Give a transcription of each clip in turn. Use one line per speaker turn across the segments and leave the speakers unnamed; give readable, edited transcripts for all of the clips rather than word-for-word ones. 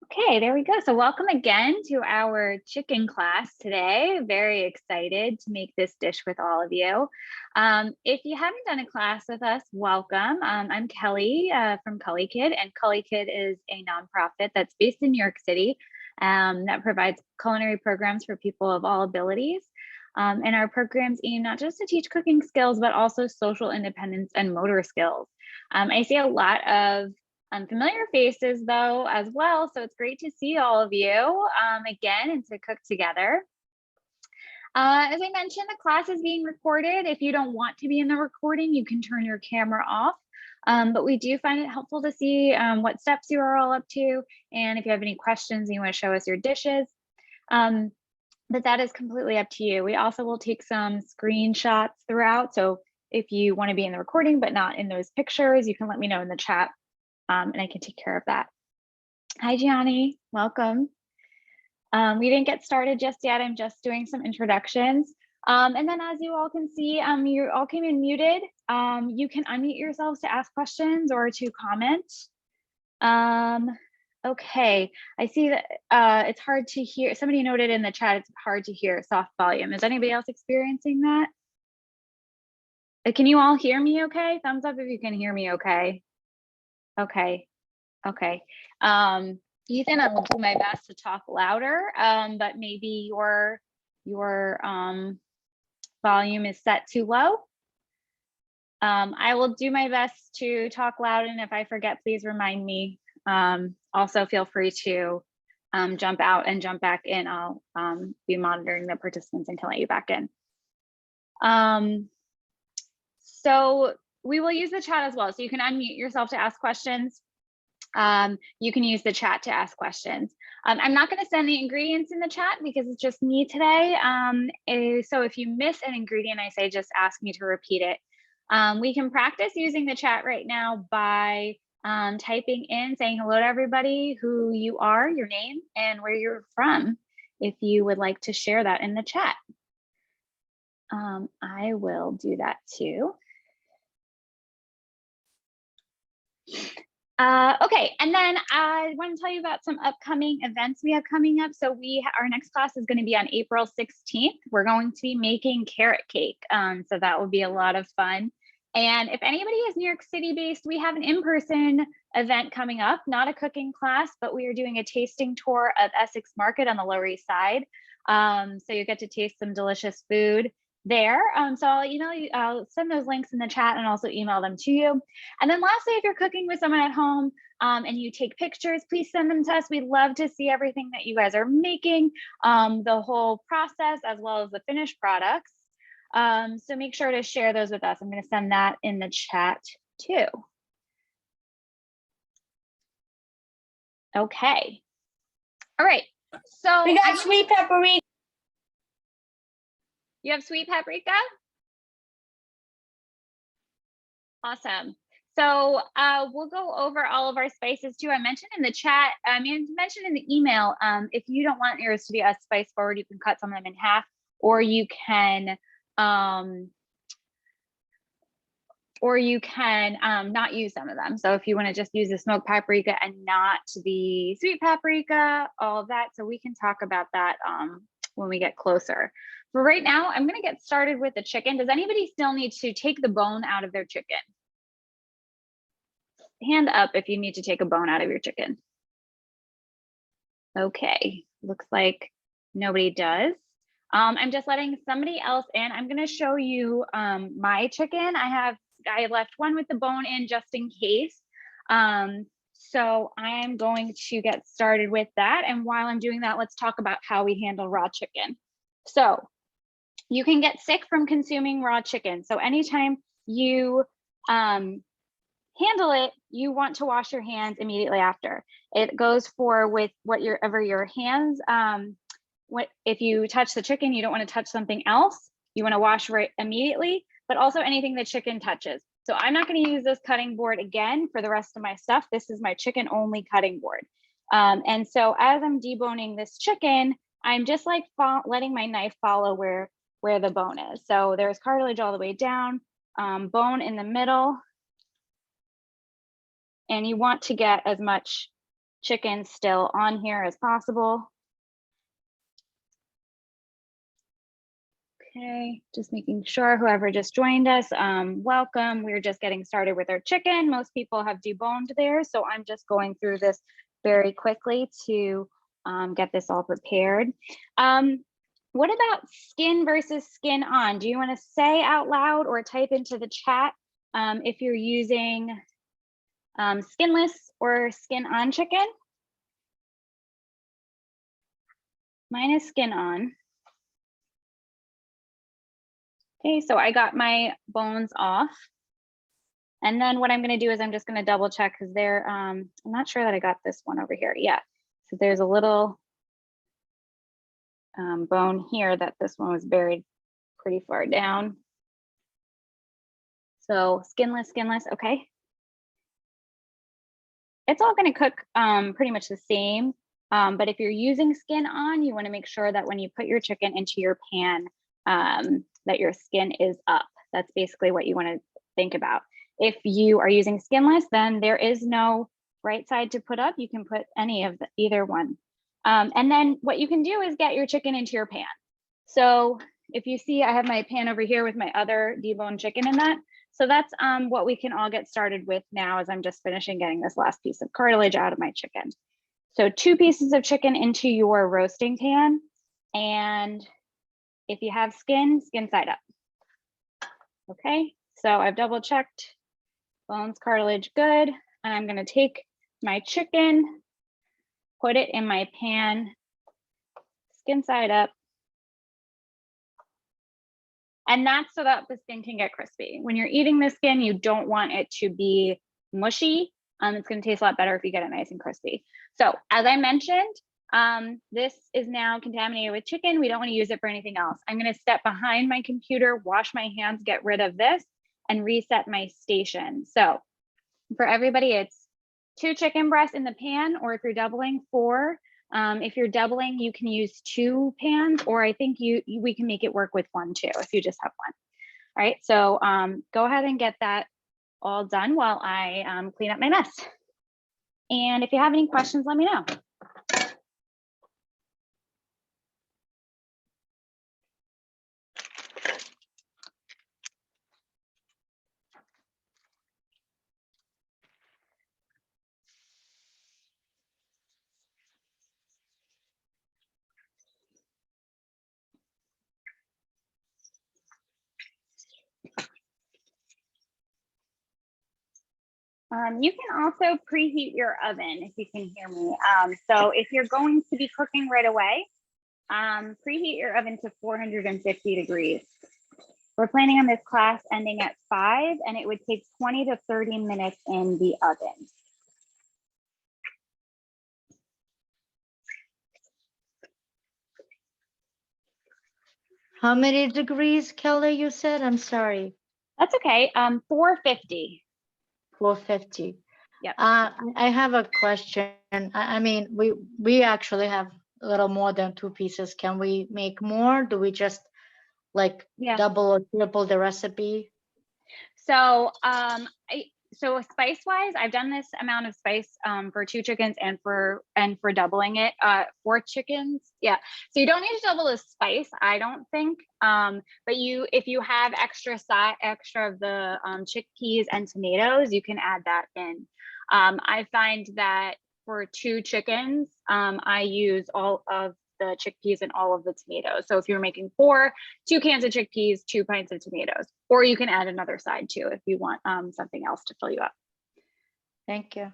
Okay, there we go. So welcome again to our chicken class today. Very excited to make this dish with all of you. If you haven't done a class with us, welcome. I'm Kelly from Culikid, and Culikid is a nonprofit that's based in New York City that provides culinary programs for people of all abilities. And our programs aim not just to teach cooking skills, but also social independence and motor skills. I see a lot of familiar faces though as well, so it's great to see all of you again and to cook together. As I mentioned, the class is being recorded. If you don't want to be in the recording, you can turn your camera off. But we do find it helpful to see what steps you are all up to, and if you have any questions and you want to show us your dishes. But that is completely up to you. We also will take some screenshots throughout, so if you want to be in the recording but not in those pictures, you can let me know in the chat. And I can take care of that. Hi, Gianni, welcome. We didn't get started just yet. I'm just doing some introductions. And then as you all can see, you all came in muted. You can unmute yourselves to ask questions or to comment. Okay, I see that it's hard to hear. Somebody noted in the chat, it's hard to hear soft volume. Is anybody else experiencing that? Can you all hear me okay? Thumbs up if you can hear me okay. Okay. Ethan, I will do my best to talk louder, but maybe your volume is set too low. I will do my best to talk loud, and if I forget, please remind me. Also, feel free to jump out and jump back in. I'll be monitoring the participants and can let you back in. So we will use the chat as well. So you can unmute yourself to ask questions. You can use the chat to ask questions. I'm not going to send the ingredients in the chat because it's just me today. So if you miss an ingredient, I say just ask me to repeat it. We can practice using the chat right now by typing in, saying hello to everybody, who you are, your name, and where you're from, if you would like to share that in the chat. I will do that too. Okay, and then I want to tell you about some upcoming events we have coming up. So our next class is going to be on April 16th. We're going to be making carrot cake. So that will be a lot of fun. And if anybody is New York City based, we have an in-person event coming up, not a cooking class, but we are doing a tasting tour of Essex Market on the Lower East Side. So you get to taste some delicious food there. So I'll send those links in the chat and also email them to you. And then lastly, if you're cooking with someone at home and you take pictures, please send them to us. We'd love to see everything that you guys are making, the whole process, as well as the finished products. So make sure to share those with us. I'm going to send that in the chat too. Okay. All right. So
we got sweet paprika.
You have sweet paprika? Awesome. So we'll go over all of our spices too. I mentioned in the chat, I mentioned in the email, if you don't want yours to be as spice forward, you can cut some of them in half, or you can not use some of them. So if you want to just use the smoked paprika and not the sweet paprika, all of that. So we can talk about that when we get closer. But right now, I'm going to get started with the chicken. Does anybody still need to take the bone out of their chicken? Hand up if you need to take a bone out of your chicken. Okay, looks like nobody does. I'm just letting somebody else in. I'm going to show you my chicken. I left one with the bone in just in case. So I am going to get started with that. And while I'm doing that, let's talk about how we handle raw chicken. So you can get sick from consuming raw chicken. So anytime you handle it, you want to wash your hands immediately after. It goes for with whatever your hands, if you touch the chicken, you don't want to touch something else. You want to wash right immediately, but also anything the chicken touches. So I'm not going to use this cutting board again for the rest of my stuff. This is my chicken only cutting board. And so as I'm deboning this chicken, I'm just like letting my knife follow where the bone is. So there's cartilage all the way down, bone in the middle. And you want to get as much chicken still on here as possible. Okay, just making sure whoever just joined us, welcome. We're just getting started with our chicken. Most people have deboned theirs, so I'm just going through this very quickly to get this all prepared. What about skin versus skin on? Do you want to say out loud or type into the chat if you're using skinless or skin on chicken? Mine is skin on. Okay, so I got my bones off. And then what I'm going to do is I'm just going to double check because they're, I'm not sure that I got this one over here. Yeah, so there's a little bone here that this one was buried pretty far down. So skinless, okay. It's all going to cook pretty much the same. But if you're using skin on, you want to make sure that when you put your chicken into your pan, that your skin is up. That's basically what you want to think about. If you are using skinless, then there is no right side to put up. You can put any of either one. And then what you can do is get your chicken into your pan. So if you see, I have my pan over here with my other deboned chicken in that. So that's what we can all get started with now as I'm just finishing getting this last piece of cartilage out of my chicken. So 2 pieces of chicken into your roasting pan. And if you have skin side up. Okay, so I've double checked, bones, cartilage, good. And I'm gonna take my chicken, put it in my pan, skin side up. And that's so that the skin can get crispy. When you're eating the skin, you don't want it to be mushy. It's gonna taste a lot better if you get it nice and crispy. So as I mentioned, this is now contaminated with chicken. We don't want to use it for anything else. I'm going to step behind my computer, wash my hands, get rid of this, and reset my station. So for everybody, it's 2 chicken breasts in the pan, or if you're doubling, 4. If you're doubling, you can use 2 pans, or I think we can make it work with 1 too, if you just have 1. All right, so go ahead and get that all done while I clean up my mess. And if you have any questions, let me know. You can also preheat your oven if you can hear me. So if you're going to be cooking right away, preheat your oven to 450 degrees. We're planning on this class ending at 5, and it would take 20 to 30 minutes in the oven.
How many degrees, Kelly, you said? I'm sorry.
That's okay. 450.
450.
Yep.
I have a question. I mean, we actually have a little more than 2 pieces. Can we make more? Do we just like double or triple the recipe?
So so spice wise, I've done this amount of spice for 2 chickens and for doubling it 4 chickens. Yeah, so you don't need to double the spice, I don't think. But if you have extra of the chickpeas and tomatoes, you can add that in. I find that for 2 chickens, I use all of the chickpeas and all of the tomatoes. So if you're making 4, 2 cans of chickpeas, 2 pints of tomatoes, or you can add another side too if you want something else to fill you up.
Thank you.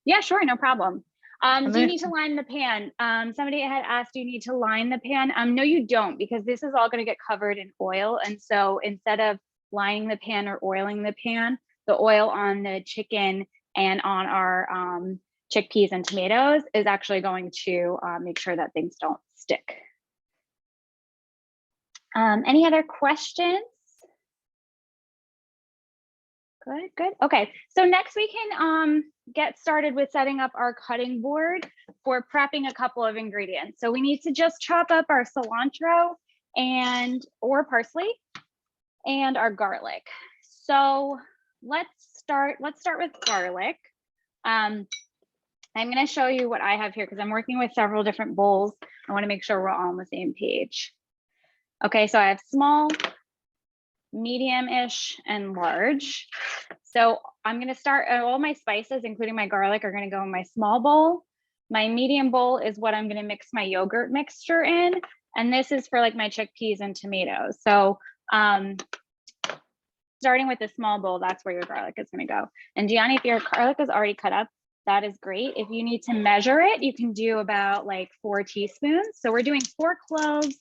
Yeah, sure, no problem. Do you need to line the pan? Somebody had asked, do you need to line the pan? No, you don't, because this is all going to get covered in oil. And so instead of lining the pan or oiling the pan, the oil on the chicken and on our chickpeas and tomatoes is actually going to make sure that things don't stick. Any other questions? Good. Okay, so next we can get started with setting up our cutting board for prepping a couple of ingredients. So we need to just chop up our cilantro or parsley and our garlic. So let's start with garlic. I'm going to show you what I have here because I'm working with several different bowls. I want to make sure we're all on the same page. Okay, so I have small, medium-ish, and large. So I'm going to start, all my spices, including my garlic, are going to go in my small bowl. My medium bowl is what I'm going to mix my yogurt mixture in. And this is for like my chickpeas and tomatoes. So starting with the small bowl, that's where your garlic is going to go. And Gianni, if your garlic is already cut up, that is great. If you need to measure it, you can do about like 4 teaspoons. So we're doing 4 cloves,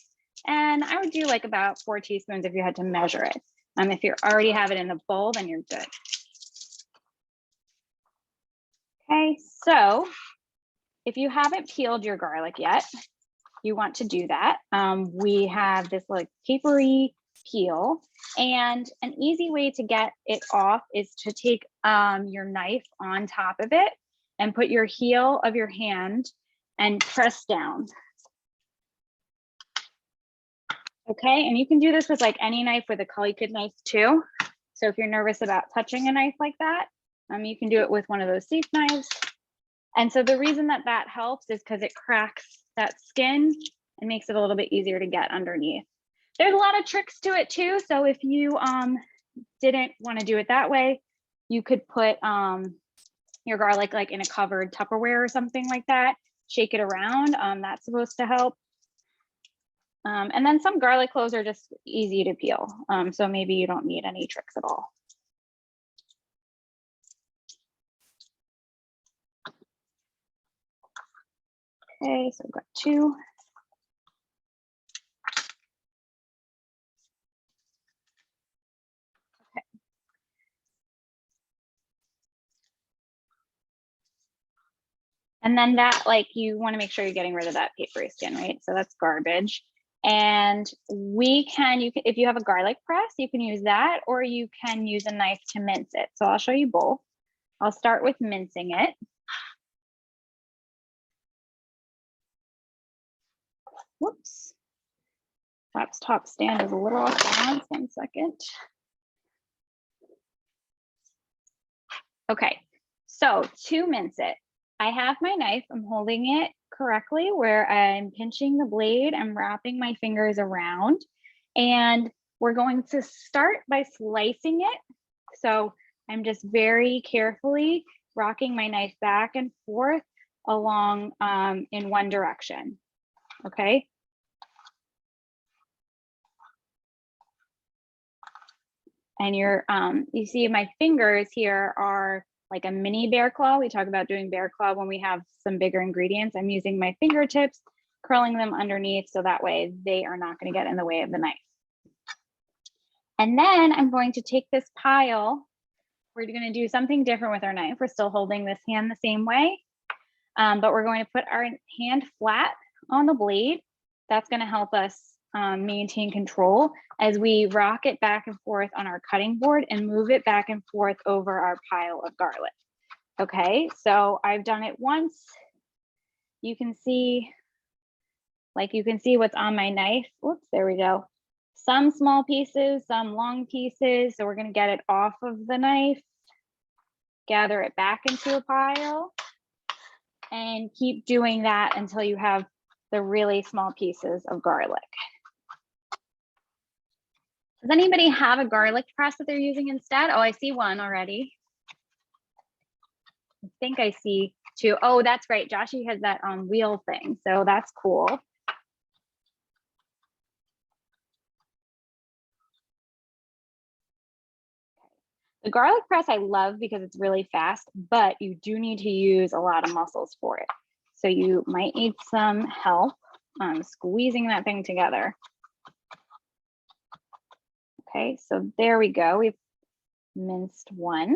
and I would do like about 4 teaspoons if you had to measure it. If you already have it in the bowl, then you're good. Okay, so if you haven't peeled your garlic yet, you want to do that. We have this like papery peel, and an easy way to get it off is to take your knife on top of it and put your heel of your hand and press down. Okay, and you can do this with like any knife, with a Culikid knife too. So if you're nervous about touching a knife like that, you can do it with one of those safe knives. And so the reason that that helps is because it cracks that skin and makes it a little bit easier to get underneath. There's a lot of tricks to it too. So if you didn't want to do it that way, you could put your garlic like in a covered Tupperware or something like that. Shake it around. That's supposed to help. And then some garlic cloves are just easy to peel. So maybe you don't need any tricks at all. Okay, so I've got 2. Okay. And then that, like, you want to make sure you're getting rid of that papery skin, right? So that's garbage. And you can, if you have a garlic press, you can use that, or you can use a knife to mince it. So I'll show you both. I'll start with mincing it. Whoops. Laptop stand is a little off balance. 1 second. Okay, so to mince it, I have my knife. I'm holding it correctly where I'm pinching the blade. I'm wrapping my fingers around, and we're going to start by slicing it. So I'm just very carefully rocking my knife back and forth along in one direction. Okay. And you see my fingers here are like a mini bear claw. We talk about doing bear claw when we have some bigger ingredients. I'm using my fingertips, curling them underneath, so that way they are not going to get in the way of the knife. And then I'm going to take this pile. We're going to do something different with our knife. We're still holding this hand the same way, but we're going to put our hand flat on the blade. That's going to help us maintain control as we rock it back and forth on our cutting board and move it back and forth over our pile of garlic. Okay, so I've done it once. You can see what's on my knife. Whoops, there we go. Some small pieces, some long pieces. So we're going to get it off of the knife, gather it back into a pile, and keep doing that until you have the really small pieces of garlic. Does anybody have a garlic press that they're using instead? Oh, I see one already. I think I see 2. Oh, that's right. Joshy has that wheel thing. So that's cool. The garlic press I love because it's really fast, but you do need to use a lot of muscles for it. So you might need some help squeezing that thing together. Okay, so there we go. We've minced 1.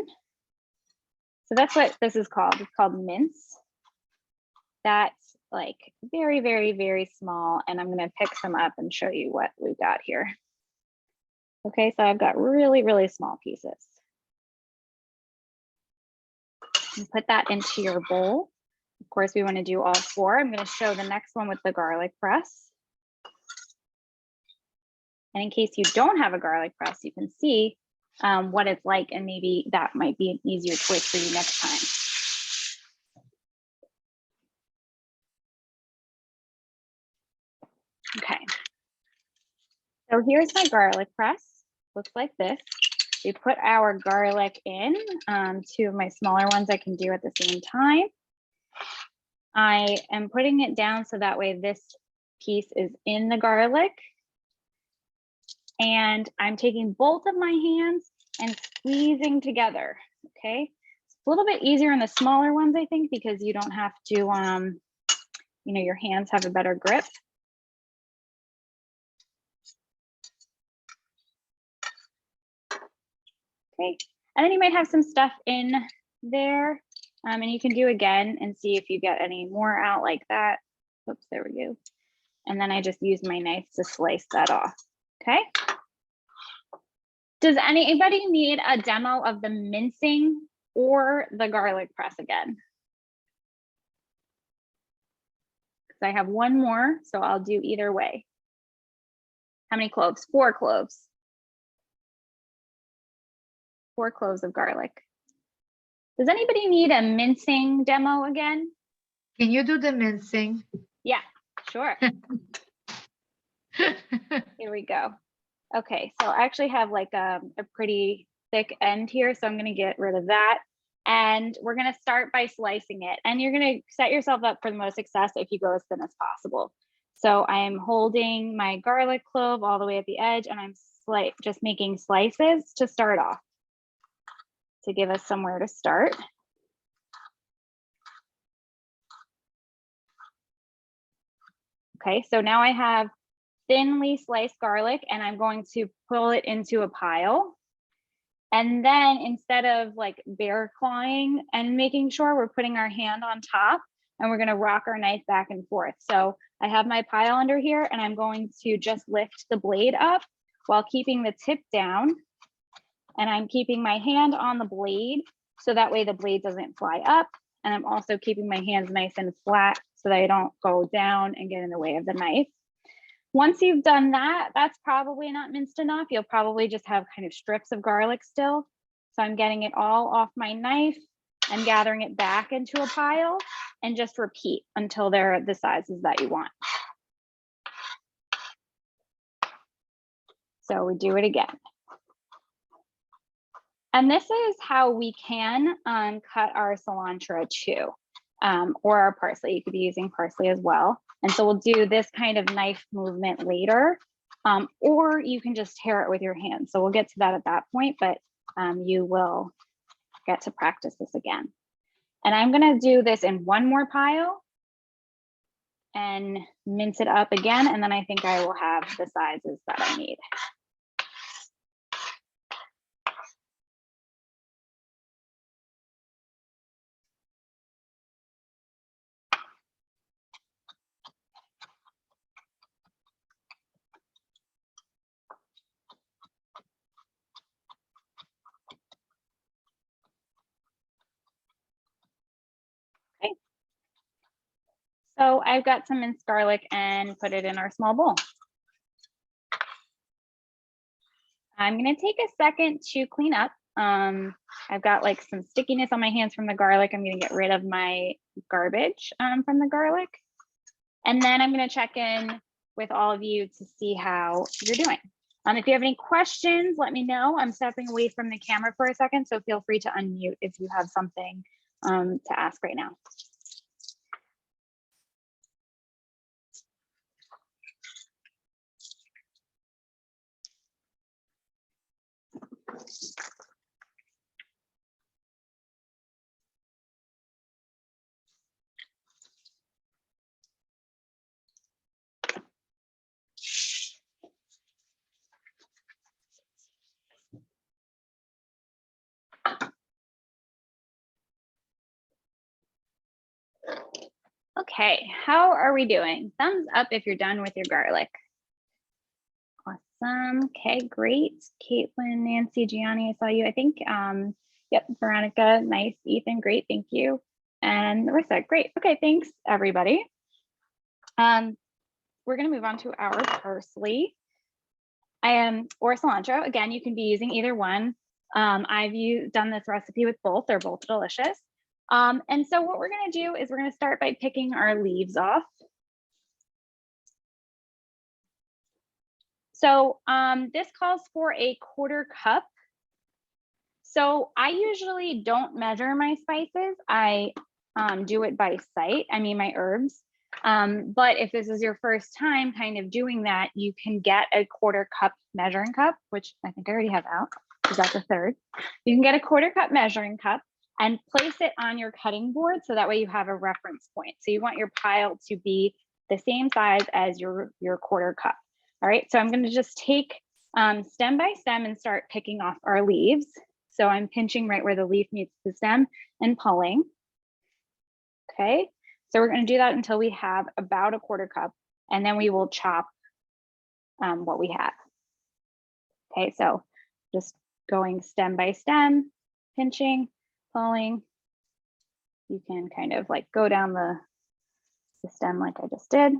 So that's what this is called. It's called mince. That's like very, very, very small. And I'm going to pick some up and show you what we've got here. Okay, so I've got really, really small pieces. And put that into your bowl. Of course, we want to do all 4. I'm going to show the next one with the garlic press. And in case you don't have a garlic press, you can see what it's like, and maybe that might be an easier choice for you next time. Okay. So here's my garlic press. Looks like this. We put our garlic in, 2 of my smaller ones I can do at the same time. I am putting it down so that way this piece is in the garlic. And I'm taking both of my hands and squeezing together, okay? It's a little bit easier in the smaller ones, I think, because you don't have to, you know, your hands have a better grip. Okay, and then you might have some stuff in there, and you can do again and see if you get any more out like that. Oops, there we go. And then I just use my knife to slice that off, okay? Does anybody need a demo of the mincing or the garlic press again? Because I have one more, so I'll do either way. How many cloves? 4 cloves. 4 cloves of garlic. Does anybody need a mincing demo again?
Can you do the mincing?
Yeah, sure. Here we go. Okay, so I actually have like a pretty thick end here, so I'm gonna get rid of that. And we're gonna start by slicing it. And you're gonna set yourself up for the most success if you go as thin as possible. So I'm holding my garlic clove all the way at the edge, and I'm just making slices to start off, to give us somewhere to start. Okay, so now I have thinly sliced garlic, and I'm going to pull it into a pile. And then instead of like bear clawing and making sure, we're putting our hand on top, and we're going to rock our knife back and forth. So I have my pile under here, and I'm going to just lift the blade up while keeping the tip down. And I'm keeping my hand on the blade so that way the blade doesn't fly up. And I'm also keeping my hands nice and flat so that I don't go down and get in the way of the knife. Once you've done that, that's probably not minced enough. You'll probably just have kind of strips of garlic still. So I'm getting it all off my knife and gathering it back into a pile, and just repeat until they're the sizes that you want. So we do it again. And this is how we can cut our cilantro too, or our parsley. You could be using parsley as well. And so we'll do this kind of knife movement later, or you can just tear it with your hands. So we'll get to that at that point, but you will get to practice this again. And I'm gonna do this in one more pile and mince it up again. And then I think I will have the sizes that I need. So I've got some minced garlic and put it in our small bowl. I'm gonna take a second to clean up. I've got like some stickiness on my hands from the garlic. I'm gonna get rid of my garbage from the garlic. And then I'm gonna check in with all of you to see how you're doing. If you have any questions, let me know. I'm stepping away from the camera for a second, so feel free to unmute if you have something to ask right now. Okay, how are we doing? Thumbs up if you're done with your garlic. Awesome. Okay, great. Caitlin, Nancy, Gianni, I saw you. I think, yep, Veronica, nice. Ethan, great, thank you. And Larissa, great. Okay, thanks everybody. We're gonna move on to our parsley. Or cilantro. Again, you can be using either one. I've done this recipe with both. They're both delicious. And so what we're gonna do is we're gonna start by picking our leaves off. So this calls for a 1/4 cup. So I usually don't measure my spices. I do it by sight, I mean my herbs. But if this is your first time kind of doing that, you can get a 1/4 cup measuring cup, which I think I already have out, because that's a third. You can get a 1/4 cup measuring cup and place it on your cutting board so that way you have a reference point. So you want your pile to be the same size as your 1/4 cup. All right, so I'm going to just take stem by stem and start picking off our leaves. So I'm pinching right where the leaf meets the stem and pulling. Okay, so we're going to do that until we have about a 1/4 cup, and then we will chop what we have. Okay, so just going stem by stem, pinching, pulling. You can kind of like go down the stem like I just did.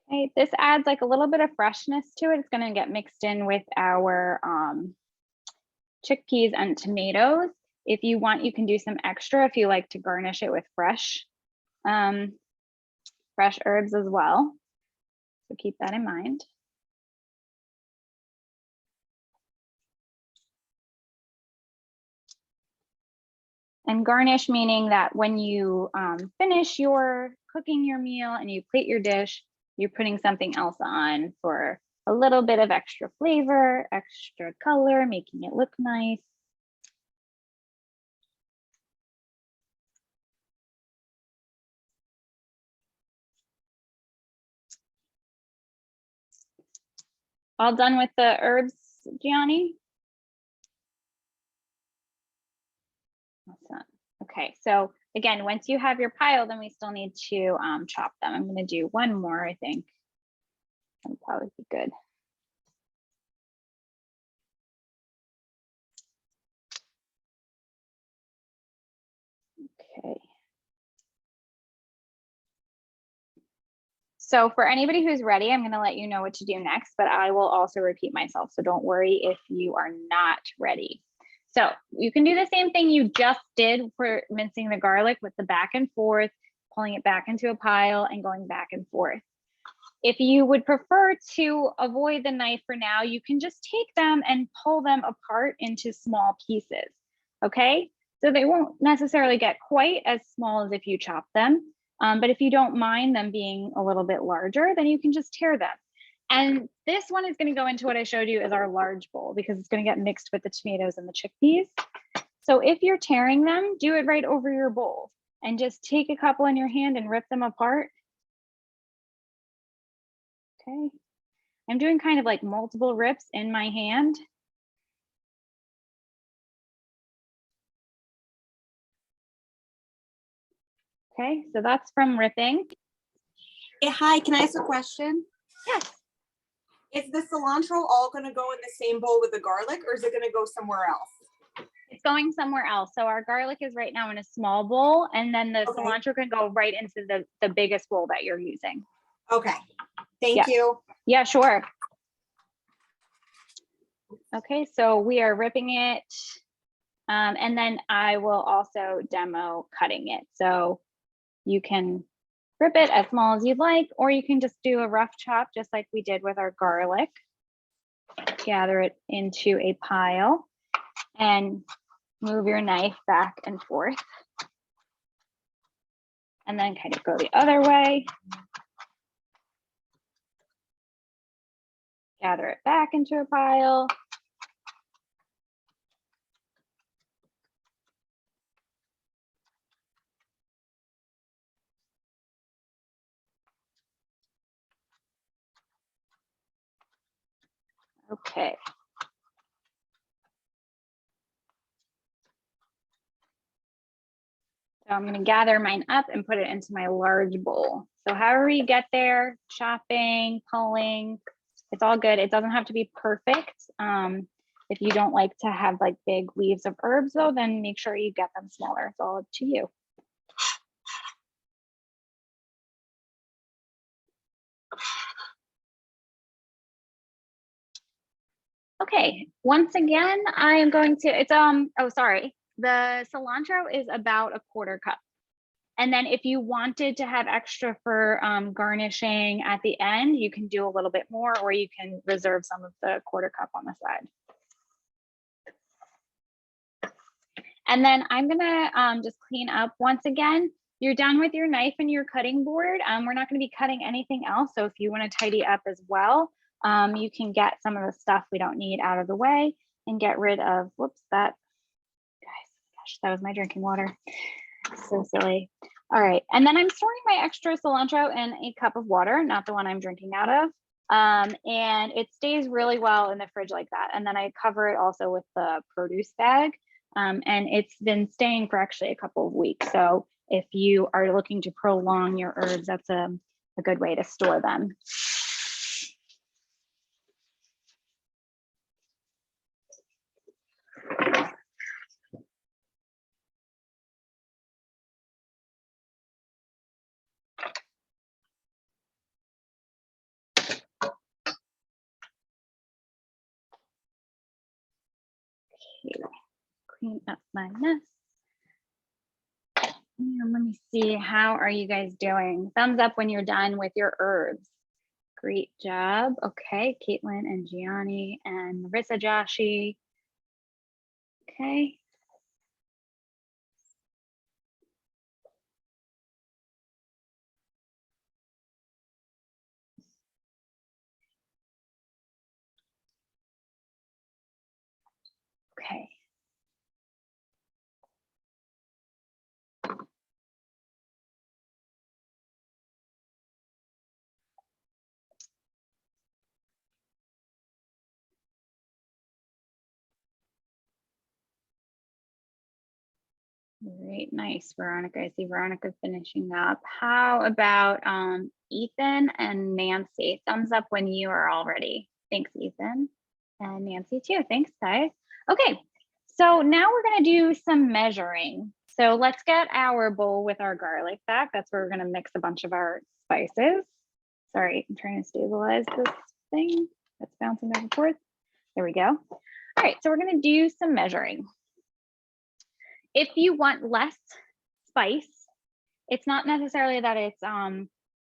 Okay, this adds like a little bit of freshness to it. It's going to get mixed in with our chickpeas and tomatoes. If you want, you can do some extra if you like to garnish it with fresh herbs as well. So keep that in mind. And garnish meaning that when you finish your cooking your meal and you plate your dish, you're putting something else on for a little bit of extra flavor, extra color, making it look nice. All done with the herbs, Gianni? Awesome. Okay, so again, once you have your pile, then we still need to chop them. I'm going to do one more, I think. That'll probably be good. Okay. So for anybody who's ready, I'm going to let you know what to do next, but I will also repeat myself. So don't worry if you are not ready. So you can do the same thing you just did for mincing the garlic with the back and forth, pulling it back into a pile and going back and forth. If you would prefer to avoid the knife for now, you can just take them and pull them apart into small pieces, okay? So they won't necessarily get quite as small as if you chop them, but if you don't mind them being a little bit larger, then you can just tear them. And this one is going to go into what I showed you as our large bowl because it's going to get mixed with the tomatoes and the chickpeas. So if you're tearing them, do it right over your bowl and just take a couple in your hand and rip them apart. Okay, I'm doing kind of like multiple rips in my hand. Okay, so that's from ripping.
Hi, can I ask a question?
Yes.
Is the cilantro all going to go in the same bowl with the garlic, or is it going to go somewhere else?
It's going somewhere else. So our garlic is right now in a small bowl, and then the cilantro can go right into the biggest bowl that you're using.
Okay, thank you.
Yeah, sure. Okay, so we are ripping it, and then I will also demo cutting it. So you can rip it as small as you'd like, or you can just do a rough chop just like we did with our garlic. Gather it into a pile and move your knife back and forth. And then kind of go the other way. Gather it back into a pile. Okay. So I'm going to gather mine up and put it into my large bowl. So however you get there, chopping, pulling, it's all good. It doesn't have to be perfect. If you don't like to have like big leaves of herbs though, then make sure you get them smaller. It's all up to you. Okay, once again, I am going to, it's, oh, sorry. The cilantro is about a 1/4 cup. And then if you wanted to have extra for garnishing at the end, you can do a little bit more, or you can reserve some of the quarter cup on the side. And then I'm gonna just clean up once again. You're done with your knife and your cutting board. We're not gonna be cutting anything else. So if you wanna tidy up as well, you can get some of the stuff we don't need out of the way and get rid of, whoops, that, guys, gosh, that was my drinking water. So silly. All right, and then I'm storing my extra cilantro in a cup of water, not the one I'm drinking out of. And it stays really well in the fridge like that. And then I cover it also with the produce bag. And it's been staying for actually a couple of weeks. So if you are looking to prolong your herbs, that's a good way to store them. Okay, clean up my mess. And let me see, how are you guys doing? Thumbs up when you're done with your herbs. Great job. Okay, Caitlin and Gianni and Marissa, Joshi. Okay. Okay. Great, nice, Veronica. I see Veronica finishing up. How about Ethan and Nancy? Thumbs up when you are all ready. Thanks, Ethan. And Nancy too. Thanks, guys. Okay, so now we're gonna do some measuring. So let's get our bowl with our garlic back. That's where we're gonna mix a bunch of our spices. Sorry, I'm trying to stabilize this thing that's bouncing back and forth. There we go. All right, so we're gonna do some measuring. If you want less spice, it's not necessarily that it's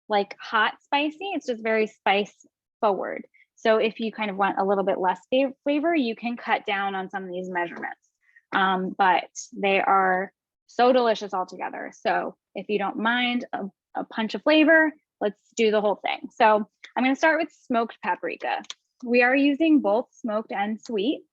like hot spicy, it's just very spice forward. So if you kind of want a little bit less flavor, you can cut down on some of these measurements. But they are so delicious altogether. So if you don't mind a punch of flavor, let's do the whole thing. So I'm gonna start with smoked paprika. We are using both smoked and sweet.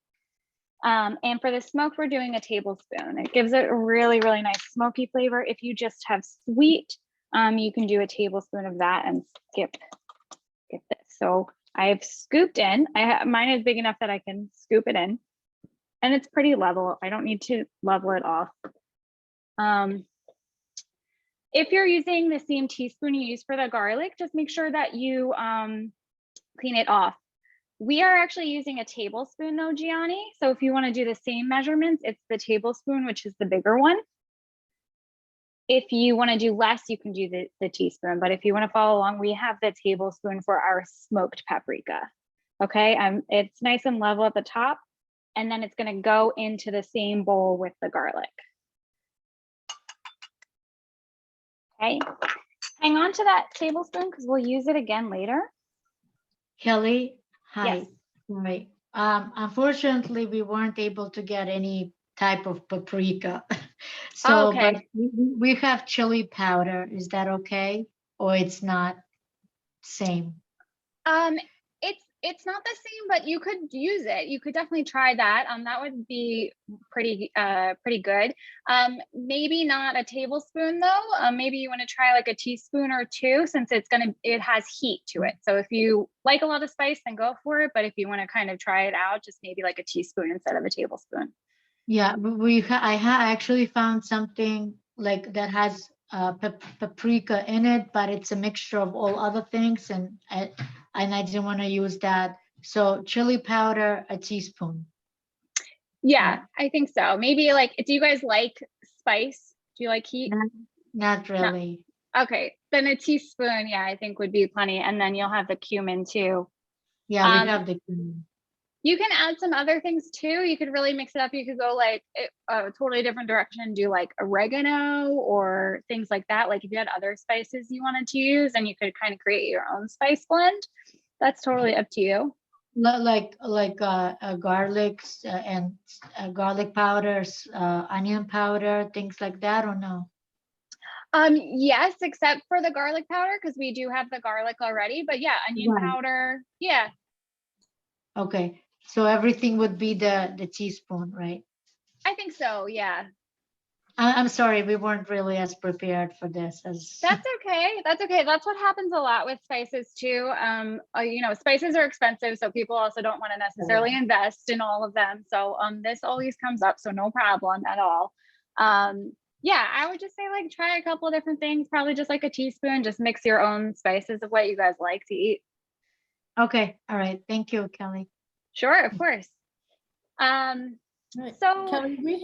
And for the smoke, we're doing a tablespoon. It gives it a really, really nice smoky flavor. If you just have sweet, you can do a tablespoon of that and skip this. So I've scooped in. Mine is big enough that I can scoop it in, and it's pretty level. I don't need to level it off. If you're using the same teaspoon you use for the garlic, just make sure that you clean it off. We are actually using a tablespoon though, Gianni. So if you want to do the same measurements, it's the tablespoon, which is the bigger one. If you want to do less, you can do the teaspoon. But if you want to follow along, we have the tablespoon for our smoked paprika. Okay, it's nice and level at the top, and then it's going to go into the same bowl with the garlic. Okay, hang on to that tablespoon because we'll use it again later.
Kelly, hi.
Yes.
Right. Unfortunately, we weren't able to get any type of paprika. So,
okay.
But we have chili powder. Is that okay? Or it's not same?
It's not the same, but you could use it. You could definitely try that. That would be pretty good. Maybe not a tablespoon though. Maybe you want to try like a teaspoon or two, since it has heat to it. So if you like a lot of spice, then go for it. But if you want to kind of try it out, just maybe like a teaspoon instead of a tablespoon.
Yeah, I actually found something like that has paprika in it, but it's a mixture of all other things, and I didn't want to use that. So chili powder, a teaspoon.
Yeah, I think so. Maybe like, do you guys like spice? Do you like heat?
Not really.
No. Okay, then a teaspoon, yeah, I think would be plenty. And then you'll have the cumin too.
Yeah, we have the cumin.
You can add some other things too. You could really mix it up. You could go like a totally different direction and do like oregano or things like that. Like if you had other spices you wanted to use, and you could kind of create your own spice blend. That's totally up to you.
Like garlic and garlic powders, onion powder, things like that, or no?
Yes, except for the garlic powder, because we do have the garlic already. But yeah, onion
Right.
powder. Yeah.
Okay, so everything would be the teaspoon, right?
I think so. Yeah.
I'm sorry, we weren't really as prepared for this as.
That's okay. That's okay. That's what happens a lot with spices too. You know, spices are expensive, so people also don't want to necessarily invest in all of them. So this always comes up, so no problem at all. Yeah, I would just say like try a couple of different things, probably just like a teaspoon, just mix your own spices of what you guys like to eat.
Okay, all right. Thank you, Kelly.
Sure, of course.
Right.
So
Kelly, we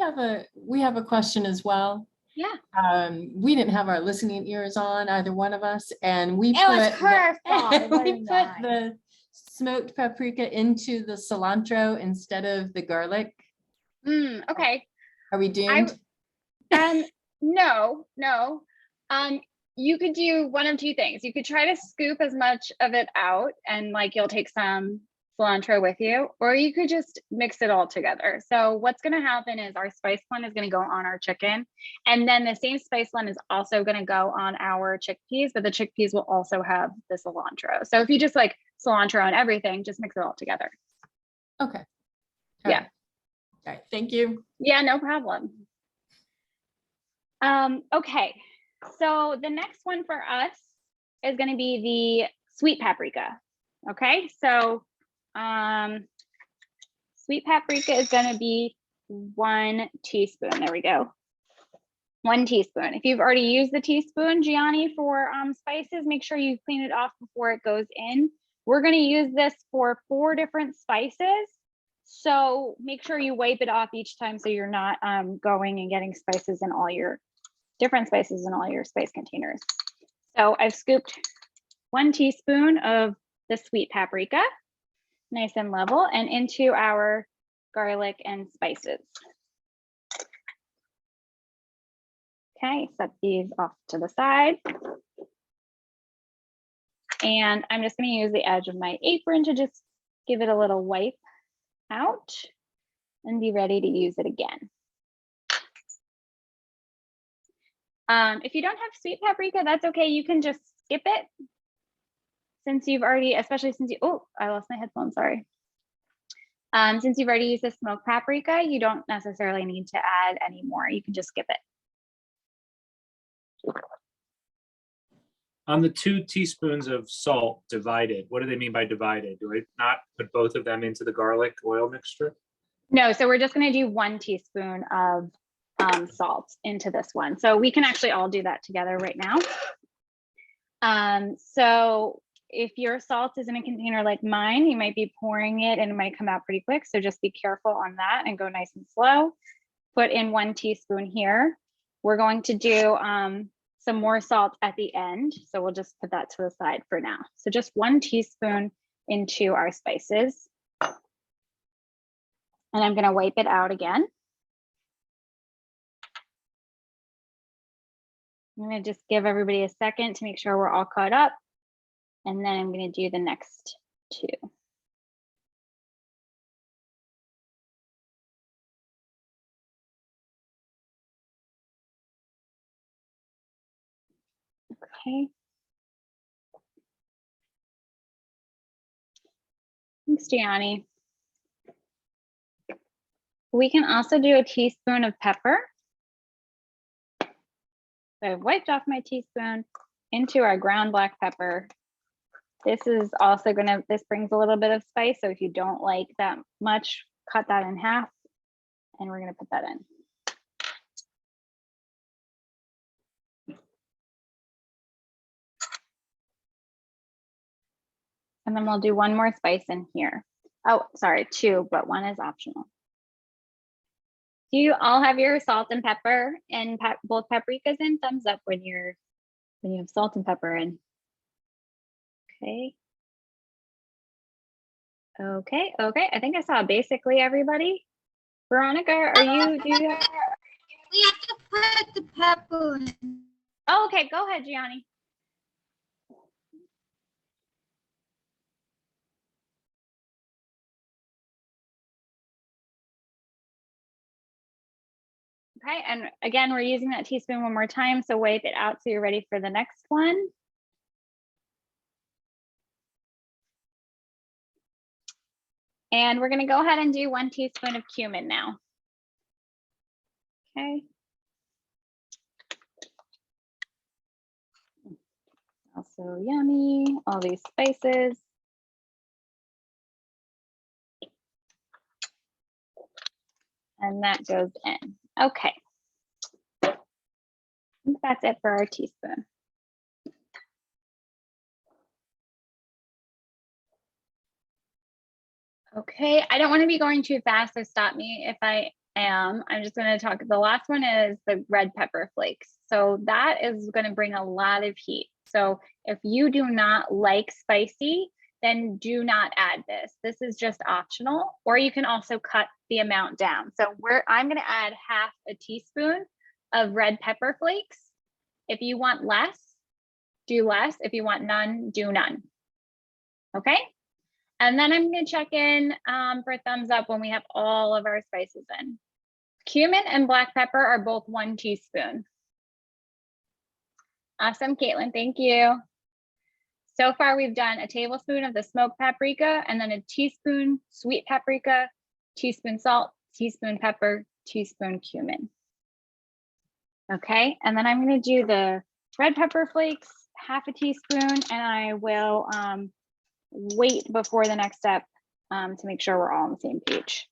have a question as well.
yeah.
We didn't have our listening ears on, either one of us, and we
It was
put
her fault, it
we
wasn't
put
mine.
the smoked paprika into the cilantro instead of the garlic.
Okay.
Are we doomed?
No. You could do one of two things. You could try to scoop as much of it out, and like you'll take some cilantro with you, or you could just mix it all together. So what's going to happen is our spice blend is going to go on our chicken, and then the same spice blend is also going to go on our chickpeas, but the chickpeas will also have the cilantro. So if you just like cilantro on everything, just mix it all together.
Okay.
Yeah.
All right. Thank you.
Yeah, no problem. Okay, so the next one for us is going to be the sweet paprika. Okay, so sweet paprika is going to be 1 teaspoon. There we go. 1 teaspoon. If you've already used the teaspoon, Gianni, for spices, make sure you clean it off before it goes in. We're going to use this for 4 different spices. So make sure you wipe it off each time so you're not going and getting spices in all your different spices in all your spice containers. So I've scooped 1 teaspoon of the sweet paprika, nice and level, and into our garlic and spices. Okay, set these off to the side. And I'm just going to use the edge of my apron to just give it a little wipe out and be ready to use it again. If you don't have sweet paprika, that's okay. You can just skip it since you've already, especially since you, oh, I lost my headphone, sorry. Since you've already used the smoked paprika, you don't necessarily need to add any more. You can just skip it.
On the 2 teaspoons of salt divided, what do they mean by divided? Do I not put both of them into the garlic oil mixture?
No, so we're just going to do 1 teaspoon of salt into this one. So we can actually all do that together right now. So if your salt is in a container like mine, you might be pouring it and it might come out pretty quick. So just be careful on that and go nice and slow. Put in 1 teaspoon here. We're going to do some more salt at the end. So we'll just put that to the side for now. So just 1 teaspoon into our spices. And I'm going to wipe it out again. I'm going to just give everybody a second to make sure we're all caught up. And then I'm going to do the next 2. Okay. Thanks, Gianni. We can also do a teaspoon of pepper. So I've wiped off my teaspoon into our ground black pepper. This is also this brings a little bit of spice. So if you don't like that much, cut that in half and we're gonna put that in. And then we'll do 1 more spice in here. Oh, sorry, 2, but 1 is optional. Do you all have your salt and pepper and both paprikas in? Thumbs up when you have salt and pepper in. Okay. Okay, okay. I think I saw basically everybody. Veronica, are you, do you have?
We have to put the pepper in.
Oh, okay, go ahead, Gianni. Okay, and again, we're using that teaspoon one more time, so wipe it out so you're ready for the next one. And we're gonna go ahead and do 1 teaspoon of cumin now. Okay. Also yummy, all these spices. And that goes in. Okay. I think that's it for our teaspoon. Okay, I don't want to be going too fast, so stop me if I am. I'm just going to talk. The last one is the red pepper flakes. So that is going to bring a lot of heat. So if you do not like spicy, then do not add this. This is just optional, or you can also cut the amount down. So I'm going to add half a teaspoon of red pepper flakes. If you want less, do less. If you want none, do none. Okay. And then I'm going to check in for thumbs up when we have all of our spices in. Cumin and black pepper are both 1 teaspoon. Awesome, Caitlin, thank you. So far, we've done a tablespoon of the smoked paprika, and then a teaspoon sweet paprika, teaspoon salt, teaspoon pepper, teaspoon cumin. Okay, and then I'm going to do the red pepper flakes, half a teaspoon, and I will wait before the next step to make sure we're all on the same page.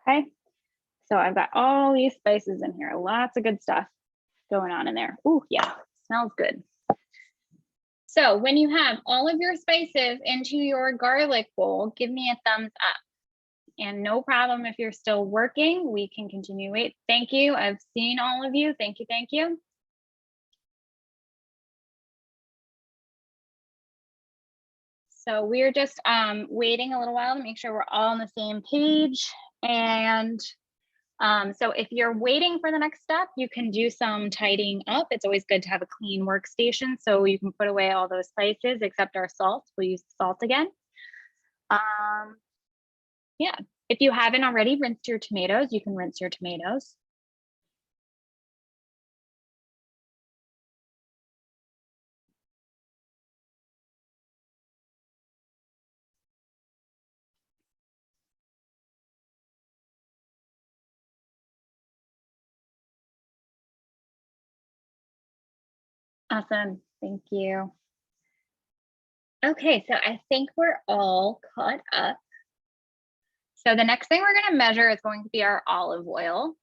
Okay, so I've got all these spices in here, lots of good stuff going on in there. Oh yeah, smells good. So when you have all of your spices into your garlic bowl, give me a thumbs up. And no problem if you're still working, we can continue. Wait, thank you. I've seen all of you. Thank you, thank you. So we're just waiting a little while to make sure we're all on the same page. And so if you're waiting for the next step, you can do some tidying up. It's always good to have a clean workstation so you can put away all those spices except our salt. We'll use salt again. Yeah, if you haven't already rinsed your tomatoes, you can rinse your tomatoes. Awesome, thank you. Okay, so I think we're all caught up. So the next thing we're going to measure is going to be our olive oil.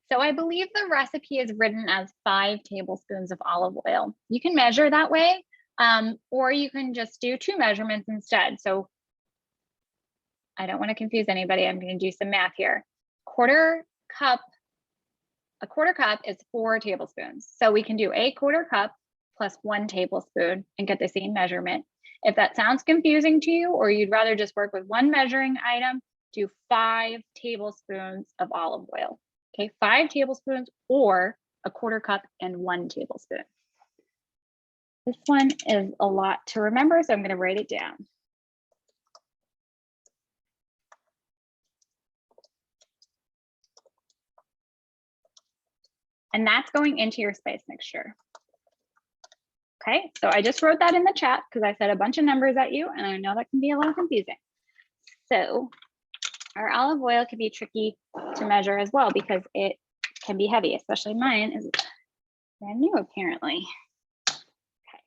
So I believe the recipe is written as 5 tablespoons of olive oil. You can measure that way, or you can just do 2 measurements instead. So I don't want to confuse anybody. I'm going to do some math here. A quarter cup is 4 tablespoons. So we can do a quarter cup plus 1 tablespoon and get the same measurement. If that sounds confusing to you, or you'd rather just work with 1 measuring item, do 5 tablespoons of olive oil. Okay, 5 tablespoons or a quarter cup and 1 tablespoon. This one is a lot to remember, so I'm going to write it down. And that's going into your spice mixture. Okay, so I just wrote that in the chat because I said a bunch of numbers at you, and I know that can be a little confusing. So our olive oil can be tricky to measure as well because it can be heavy, especially mine is brand new apparently. Okay.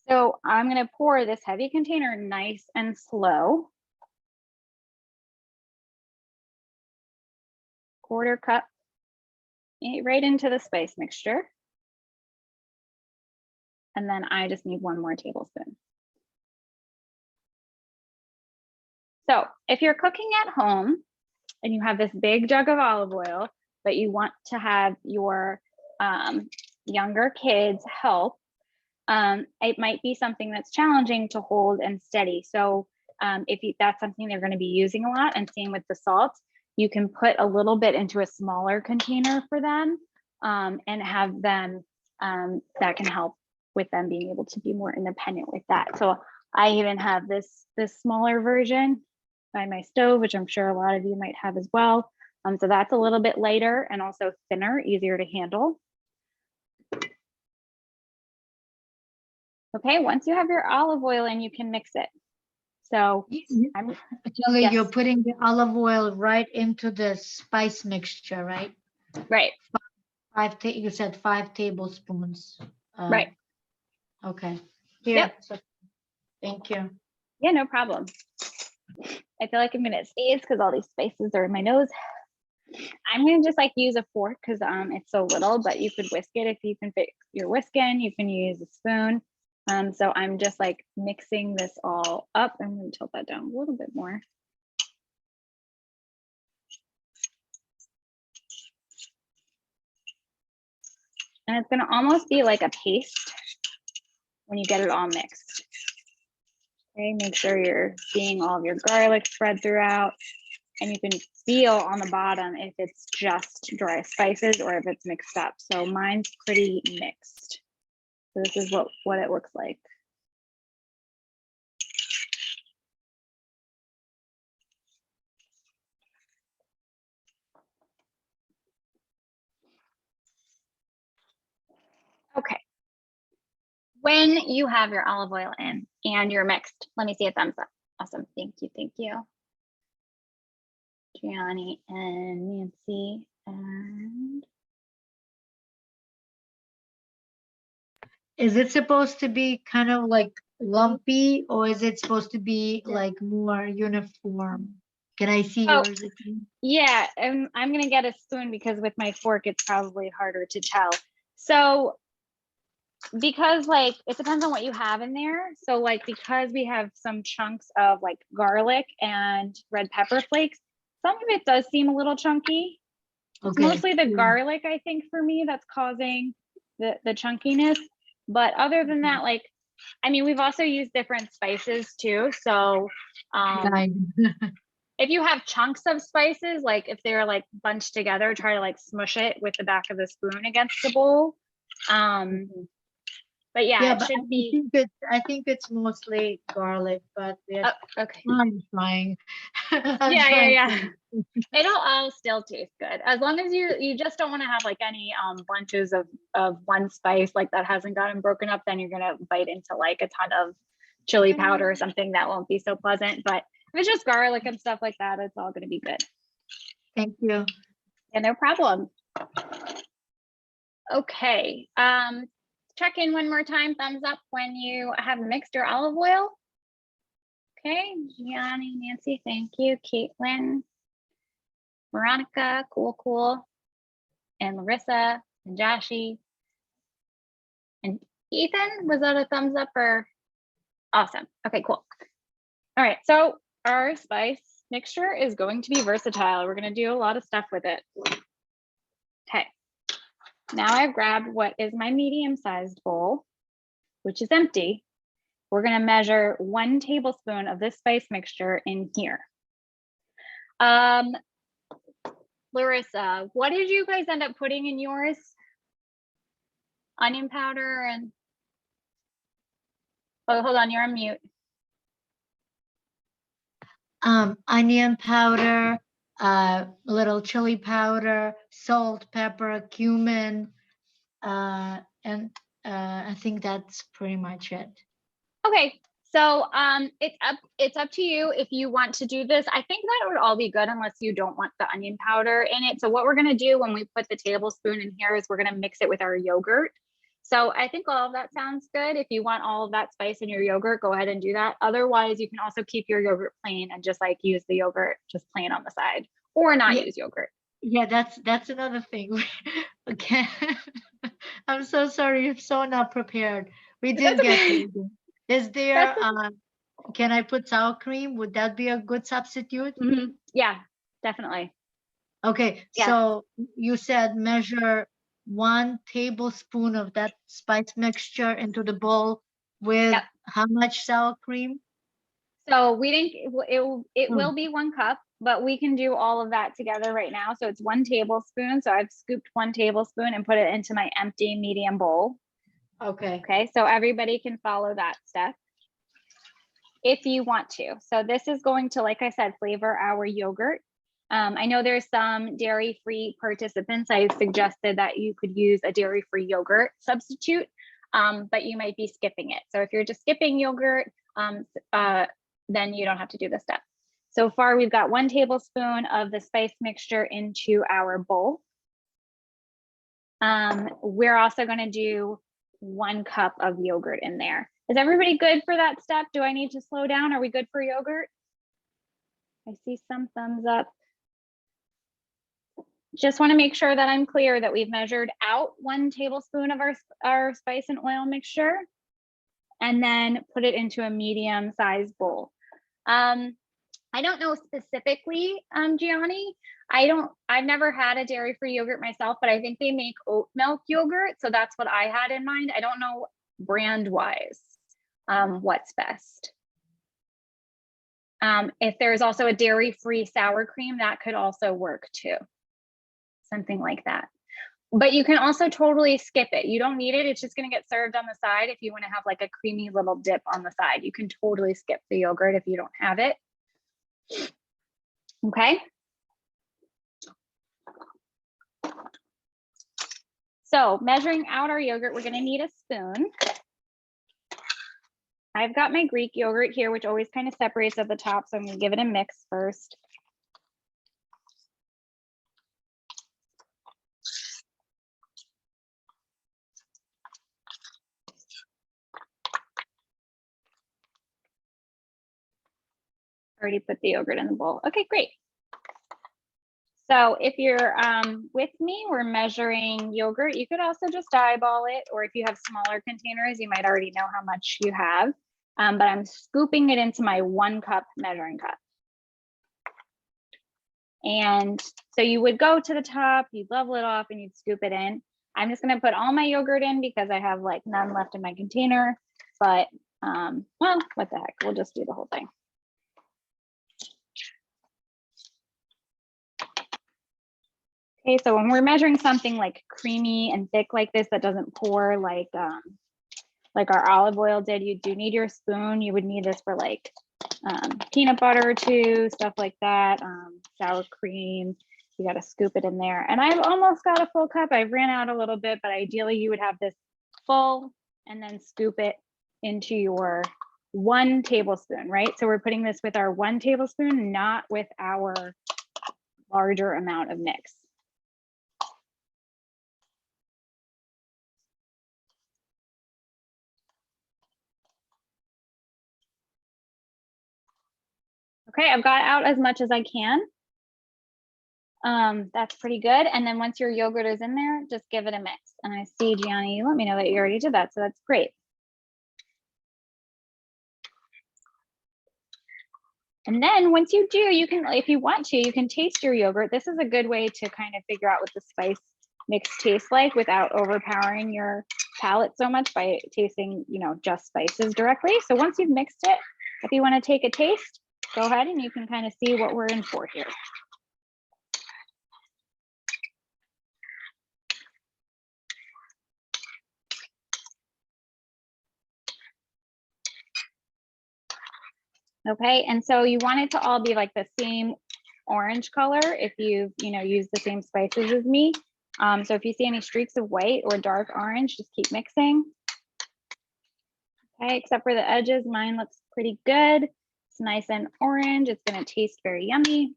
So I'm going to pour this heavy container nice and slow. Quarter cup right into the spice mixture. And then I just need 1 more tablespoon. So if you're cooking at home and you have this big jug of olive oil, but you want to have your younger kids help, it might be something that's challenging to hold and steady. So if that's something they're going to be using a lot, and same with the salt, you can put a little bit into a smaller container for them and have them, that can help with them being able to be more independent with that. So I even have this smaller version by my stove, which I'm sure a lot of you might have as well. So that's a little bit lighter and also thinner, easier to handle. Okay, once you have your olive oil in, you can mix it. So I'm,
Kelly, you're
yes.
putting the olive oil right into the spice mixture, right?
right,
You said 5 tablespoons.
right.
Okay. Here.
Yep.
So, thank you.
Yeah, no problem. I feel like I'm gonna sneeze because all these spices are in my nose. I'm gonna just like use a fork because it's so little, but you could whisk it if you can fit your whisk in. You can use a spoon. So I'm just like mixing this all up. I'm gonna tilt that down a little bit more. And it's gonna almost be like a paste when you get it all mixed. Okay, make sure you're seeing all of your garlic spread throughout, and you can feel on the bottom if it's just dry spices or if it's mixed up. So mine's pretty mixed. So this is what it looks like. Okay. When you have your olive oil in and you're mixed, let me see a thumbs up. Awesome. Thank you. Thank you. Gianni and Nancy and
Is it supposed to be kind of like lumpy, or is it supposed to be like more uniform? Can I see
Oh.
yours again?
yeah, and I'm gonna get a spoon because with my fork it's probably harder to tell. So because like it depends on what you have in there. So like because we have some chunks of like garlic and red pepper flakes, some of it does seem a little chunky. It's
Okay.
mostly the
Yeah.
garlic, I think, for me that's causing the chunkiness. But other than that, like, I mean, we've also used different spices too. So if you have chunks of spices, like if they're like bunched together, try to like smush it with the back of the spoon against the bowl. But yeah, it
but
should be.
I think it's mostly garlic, but yeah,
Okay.
I'm trying.
Yeah. It'll all still taste good as long as you just don't want to have like any bunches of one spice like that hasn't gotten broken up. Then you're gonna bite into like a ton of chili powder or something that won't be so pleasant. But if it's just garlic and stuff like that, it's all gonna be good.
Thank you.
Yeah, no problem. Okay. Check in one more time. Thumbs up when you have mixed your olive oil. Okay, Gianni, Nancy, thank you. Caitlin, Veronica, cool. And Larissa and Joshi. And Ethan, was that a thumbs up or? Awesome. Okay, cool. All right, so our spice mixture is going to be versatile. We're going to do a lot of stuff with it. Okay. Now I've grabbed what is my medium-sized bowl, which is empty. We're going to measure 1 tablespoon of this spice mixture in here. Larissa, what did you guys end up putting in yours? Onion powder and, oh, hold on, you're on mute.
Onion powder, little chili powder, salt, pepper, cumin, and I think that's pretty much it.
Okay, so it's up to you if you want to do this. I think that would all be good unless you don't want the onion powder in it. So what we're gonna do when we put the tablespoon in here is we're gonna mix it with our yogurt. So I think all of that sounds good. If you want all of that spice in your yogurt, go ahead and do that. Otherwise, you can also keep your yogurt plain and just like use the yogurt just plain on the side, or not use yogurt.
Yeah, that's another thing. Okay. I'm so sorry. I'm so not prepared. We did
That's
get
okay.
to. Is there, can I put sour cream? Would that be a good substitute?
Yeah, definitely.
Okay,
Yeah.
so you said measure 1 tablespoon of that spice mixture into the bowl with
Yep.
how much sour cream?
So we didn't, it
Hmm.
will be 1 cup, but we can do all of that together right now. So it's 1 tablespoon. So I've scooped 1 tablespoon and put it into my empty medium bowl.
Okay.
Okay, so everybody can follow that step if you want to. So this is going to, like I said, flavor our yogurt. I know there's some dairy-free participants. I suggested that you could use a dairy-free yogurt substitute, but you might be skipping it. So if you're just skipping yogurt, then you don't have to do this step. So far, we've got 1 tablespoon of the spice mixture into our bowl. We're also going to do 1 cup of yogurt in there. Is everybody good for that step? Do I need to slow down? Are we good for yogurt? I see some thumbs up. Just want to make sure that I'm clear that we've measured out 1 tablespoon of our spice and oil mixture and then put it into a medium sized bowl. I don't know specifically, Gianni. I've never had a dairy-free yogurt myself, but I think they make oat milk yogurt. So that's what I had in mind. I don't know brand wise what's best. If there's also a dairy-free sour cream, that could also work too. Something like that. But you can also totally skip it. You don't need it. It's just going to get served on the side. If you want to have like a creamy little dip on the side, you can totally skip the yogurt if you don't have it. Okay. So measuring out our yogurt, we're going to need a spoon. I've got my Greek yogurt here, which always kind of separates at the top. So I'm going to give it a mix first. Already put the yogurt in the bowl. Okay, great. So if you're with me, we're measuring yogurt. You could also just eyeball it, or if you have smaller containers, you might already know how much you have. But I'm scooping it into my 1 cup measuring cup. And so you would go to the top, you'd level it off and you'd scoop it in. I'm just gonna put all my yogurt in because I have like none left in my container, but well, what the heck, we'll just do the whole thing. Okay, so when we're measuring something like creamy and thick like this that doesn't pour like our olive oil did, you do need your spoon. You would need this for like peanut butter too, stuff like that, sour cream. You got to scoop it in there. And I've almost got a full cup. I ran out a little bit, but ideally you would have this full and then scoop it into your 1 tablespoon, right? So we're putting this with our 1 tablespoon, not with our larger amount of mix. Okay, I've got out as much as I can. That's pretty good. And then once your yogurt is in there, just give it a mix. And I see, Gianni, you let me know that you already did that. So that's great. And then once you do, you can, if you want to, you can taste your yogurt. This is a good way to kind of figure out what the spice mix tastes like without overpowering your palate so much by tasting, you know, just spices directly. So once you've mixed it, if you want to take a taste, go ahead and you can kind of see what we're in for here. Okay, and so you want it to all be like the same orange color if you've, you know, used the same spices as me. So if you see any streaks of white or dark orange, just keep mixing. Okay, except for the edges, mine looks pretty good. It's nice and orange. It's going to taste very yummy.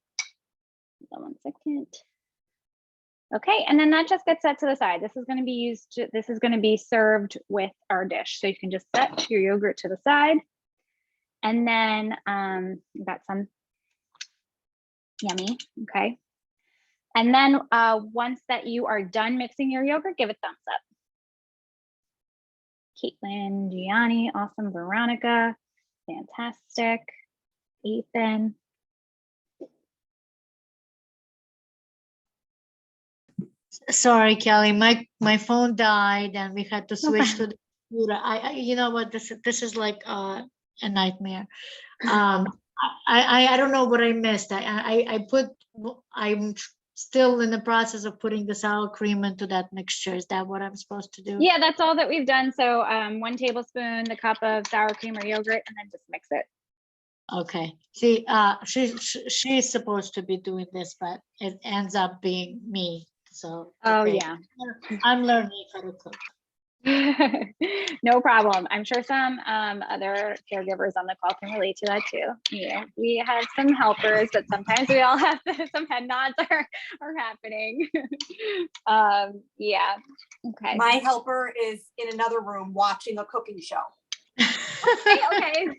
Hold on 1 second. Okay, and then that just gets set to the side. This is going to be used, this is going to be served with our dish. So you can just set your yogurt to the side. And then you got some yummy, okay. And then once that you are done mixing your yogurt, give it thumbs up. Caitlin, Gianni, awesome, Veronica, fantastic, Ethan.
Sorry, Kelly, my phone died and we had to switch to the computer. You know what, this is like a nightmare. I don't know what I missed. I'm still in the process of putting the sour cream into that mixture. Is that what I'm supposed to do?
Yeah, that's all that we've done. So 1 tablespoon, the cup of sour cream or yogurt, and then just mix it.
Okay. See, she's supposed to be doing this, but it ends up being me. So.
Oh,
okay.
yeah.
I'm learning how to cook.
No problem. I'm sure some other caregivers on the call can relate to that too. You know, we have some helpers, but sometimes we all have some head nods are happening. Yeah. Okay.
My helper is in another room watching a cooking show.
Okay.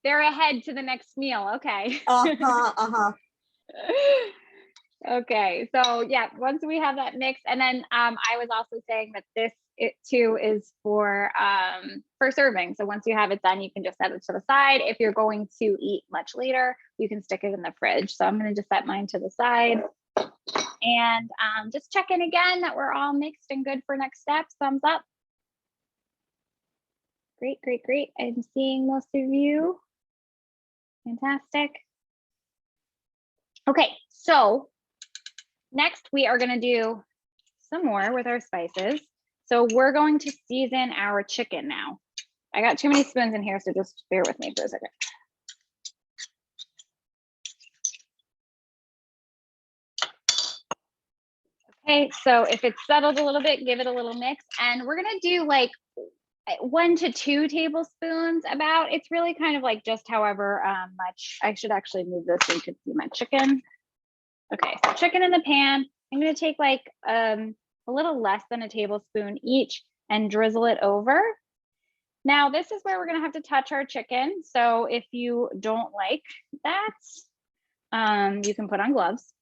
They're ahead to the next meal. Okay. Okay, so yeah, once we have that mix, and then I was also saying that it too is for serving. So once you have it done, you can just set it to the side. If you're going to eat much later, you can stick it in the fridge. So I'm going to just set mine to the side and just check in again that we're all mixed and good for next steps. Thumbs up. Great, great, great. I'm seeing most of you. Fantastic. Okay, so next we are going to do some more with our spices. So we're going to season our chicken now. I got too many spoons in here, so just bear with me for a second. Okay, so if it's settled a little bit, give it a little mix. And we're going to do like 1 to 2 tablespoons about. It's really kind of like just however much. I should actually move this so you can see my chicken. Okay, so chicken in the pan. I'm going to take like a little less than a tablespoon each and drizzle it over. Now, this is where we're going to have to touch our chicken. So if you don't like that, you can put on gloves.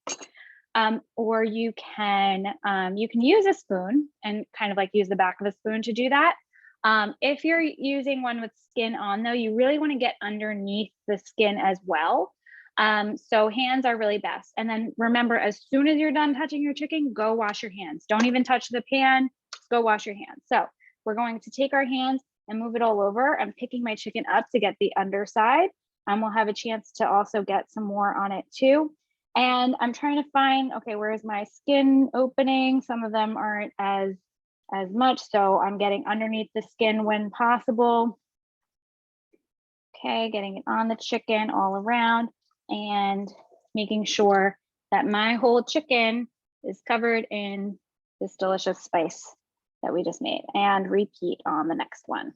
Or you can use a spoon and kind of like use the back of a spoon to do that. If you're using one with skin on, though, you really want to get underneath the skin as well. So hands are really best. And then remember, as soon as you're done touching your chicken, go wash your hands. Don't even touch the pan, just go wash your hands. So we're going to take our hands and move it all over. I'm picking my chicken up to get the underside. We'll have a chance to also get some more on it too. And I'm trying to find, okay, where's my skin opening? Some of them aren't as much, so I'm getting underneath the skin when possible. Okay, getting it on the chicken all around and making sure that my whole chicken is covered in this delicious spice that we just made, and repeat on the next one.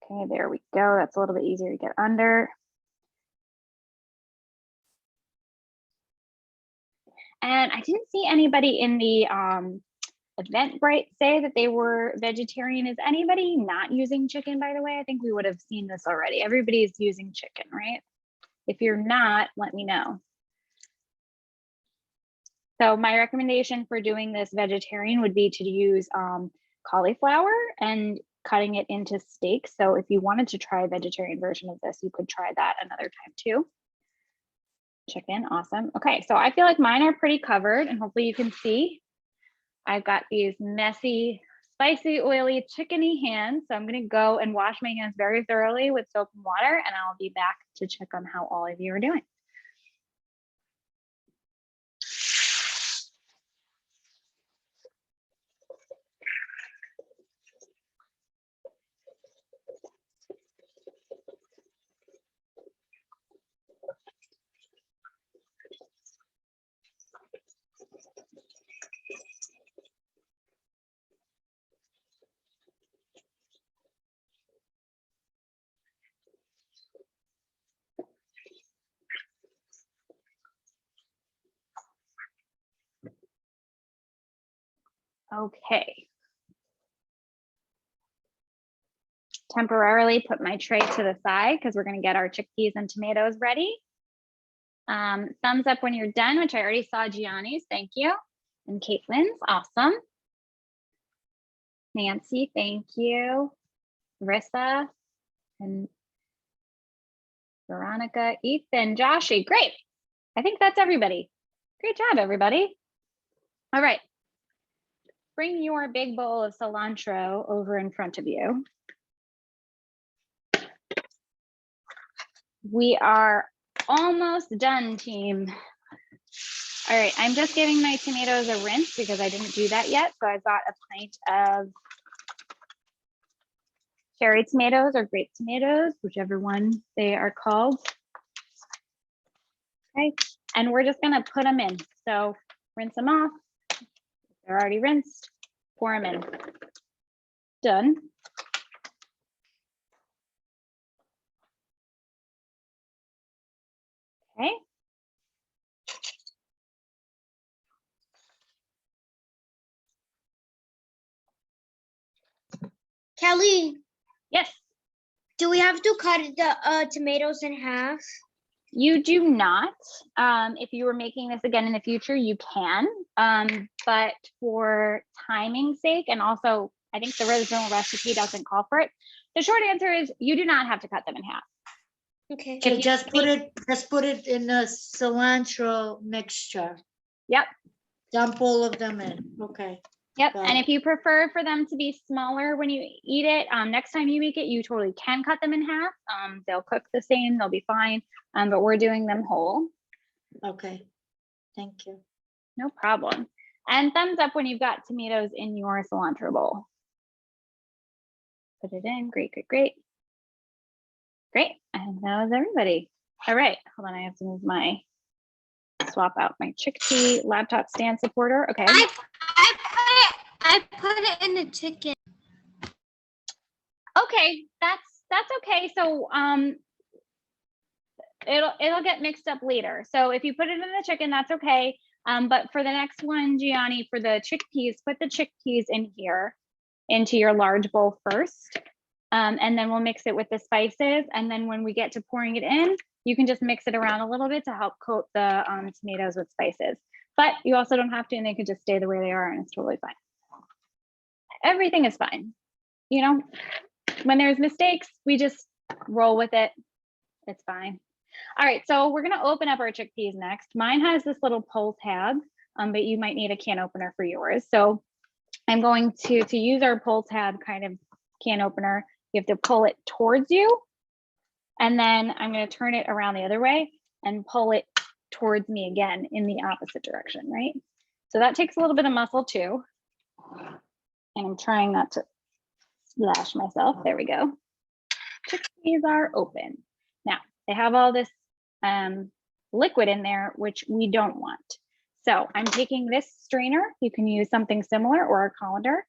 Okay, there we go. That's a little bit easier to get under. And I didn't see anybody in the Eventbrite say that they were vegetarian. Is anybody not using chicken, by the way? I think we would have seen this already. Everybody's using chicken, right? If you're not, let me know. So my recommendation for doing this vegetarian would be to use cauliflower and cutting it into steaks. So if you wanted to try a vegetarian version of this, you could try that another time too. Chicken, awesome. Okay, so I feel like mine are pretty covered, and hopefully you can see. I've got these messy, spicy, oily, chickeny hands. So I'm gonna go and wash my hands very thoroughly with soap and water, and I'll be back to check on how all of you are doing. Okay. Temporarily put my tray to the side because we're going to get our chickpeas and tomatoes ready. Thumbs up when you're done, which I already saw Gianni's. Thank you. And Caitlin's. Awesome. Nancy, thank you. Rissa and Veronica, Ethan, Joshy. Great. I think that's everybody. Great job, everybody. All right. Bring your big bowl of cilantro over in front of you. We are almost done, team. All right, I'm just giving my tomatoes a rinse because I didn't do that yet. So I've got a pint of cherry tomatoes or grape tomatoes, whichever one they are called. Okay, and we're just gonna put them in. So rinse them off. They're already rinsed. Pour them in. Done. Okay.
Kelly,
Yes,
do we have to cut the tomatoes in half?
you do not. If you were making this again in the future, you can. But for timing's sake, and also I think the original recipe doesn't call for it. The short answer is you do not have to cut them in half.
Okay.
Okay,
you
just put it in the cilantro mixture.
Yep.
Dump all of them in. Okay.
Yep.
Got
And
it.
if you prefer for them to be smaller when you eat it, next time you make it, you totally can cut them in half. They'll cook the same, they'll be fine. But we're doing them whole.
Okay. Thank you.
No problem. And thumbs up when you've got tomatoes in your cilantro bowl. Put it in. Great, great, great. Great. And that was everybody. All right. Hold on. I have to move my swap out my chickpea laptop stand supporter. Okay.
I put it in the chicken.
Okay. That's okay. So it'll get mixed up later. So if you put it in the chicken, that's okay. But for the next one, Gianni, for the chickpeas, put the chickpeas in here into your large bowl first. And then we'll mix it with the spices. And then when we get to pouring it in, you can just mix it around a little bit to help coat the tomatoes with spices. But you also don't have to, and they could just stay the way they are, and it's totally fine. Everything is fine. You know, when there's mistakes, we just roll with it. It's fine. All right, so we're gonna open up our chickpeas next. Mine has this little pull tab, but you might need a can opener for yours. So I'm going to use our pull tab kind of can opener. You have to pull it towards you, and then I'm going to turn it around the other way and pull it towards me again in the opposite direction, right? So that takes a little bit of muscle too. And I'm trying not to splash myself. There we go. Chickpeas are open. Now, they have all this liquid in there, which we don't want. So I'm taking this strainer. You can use something similar or a colander.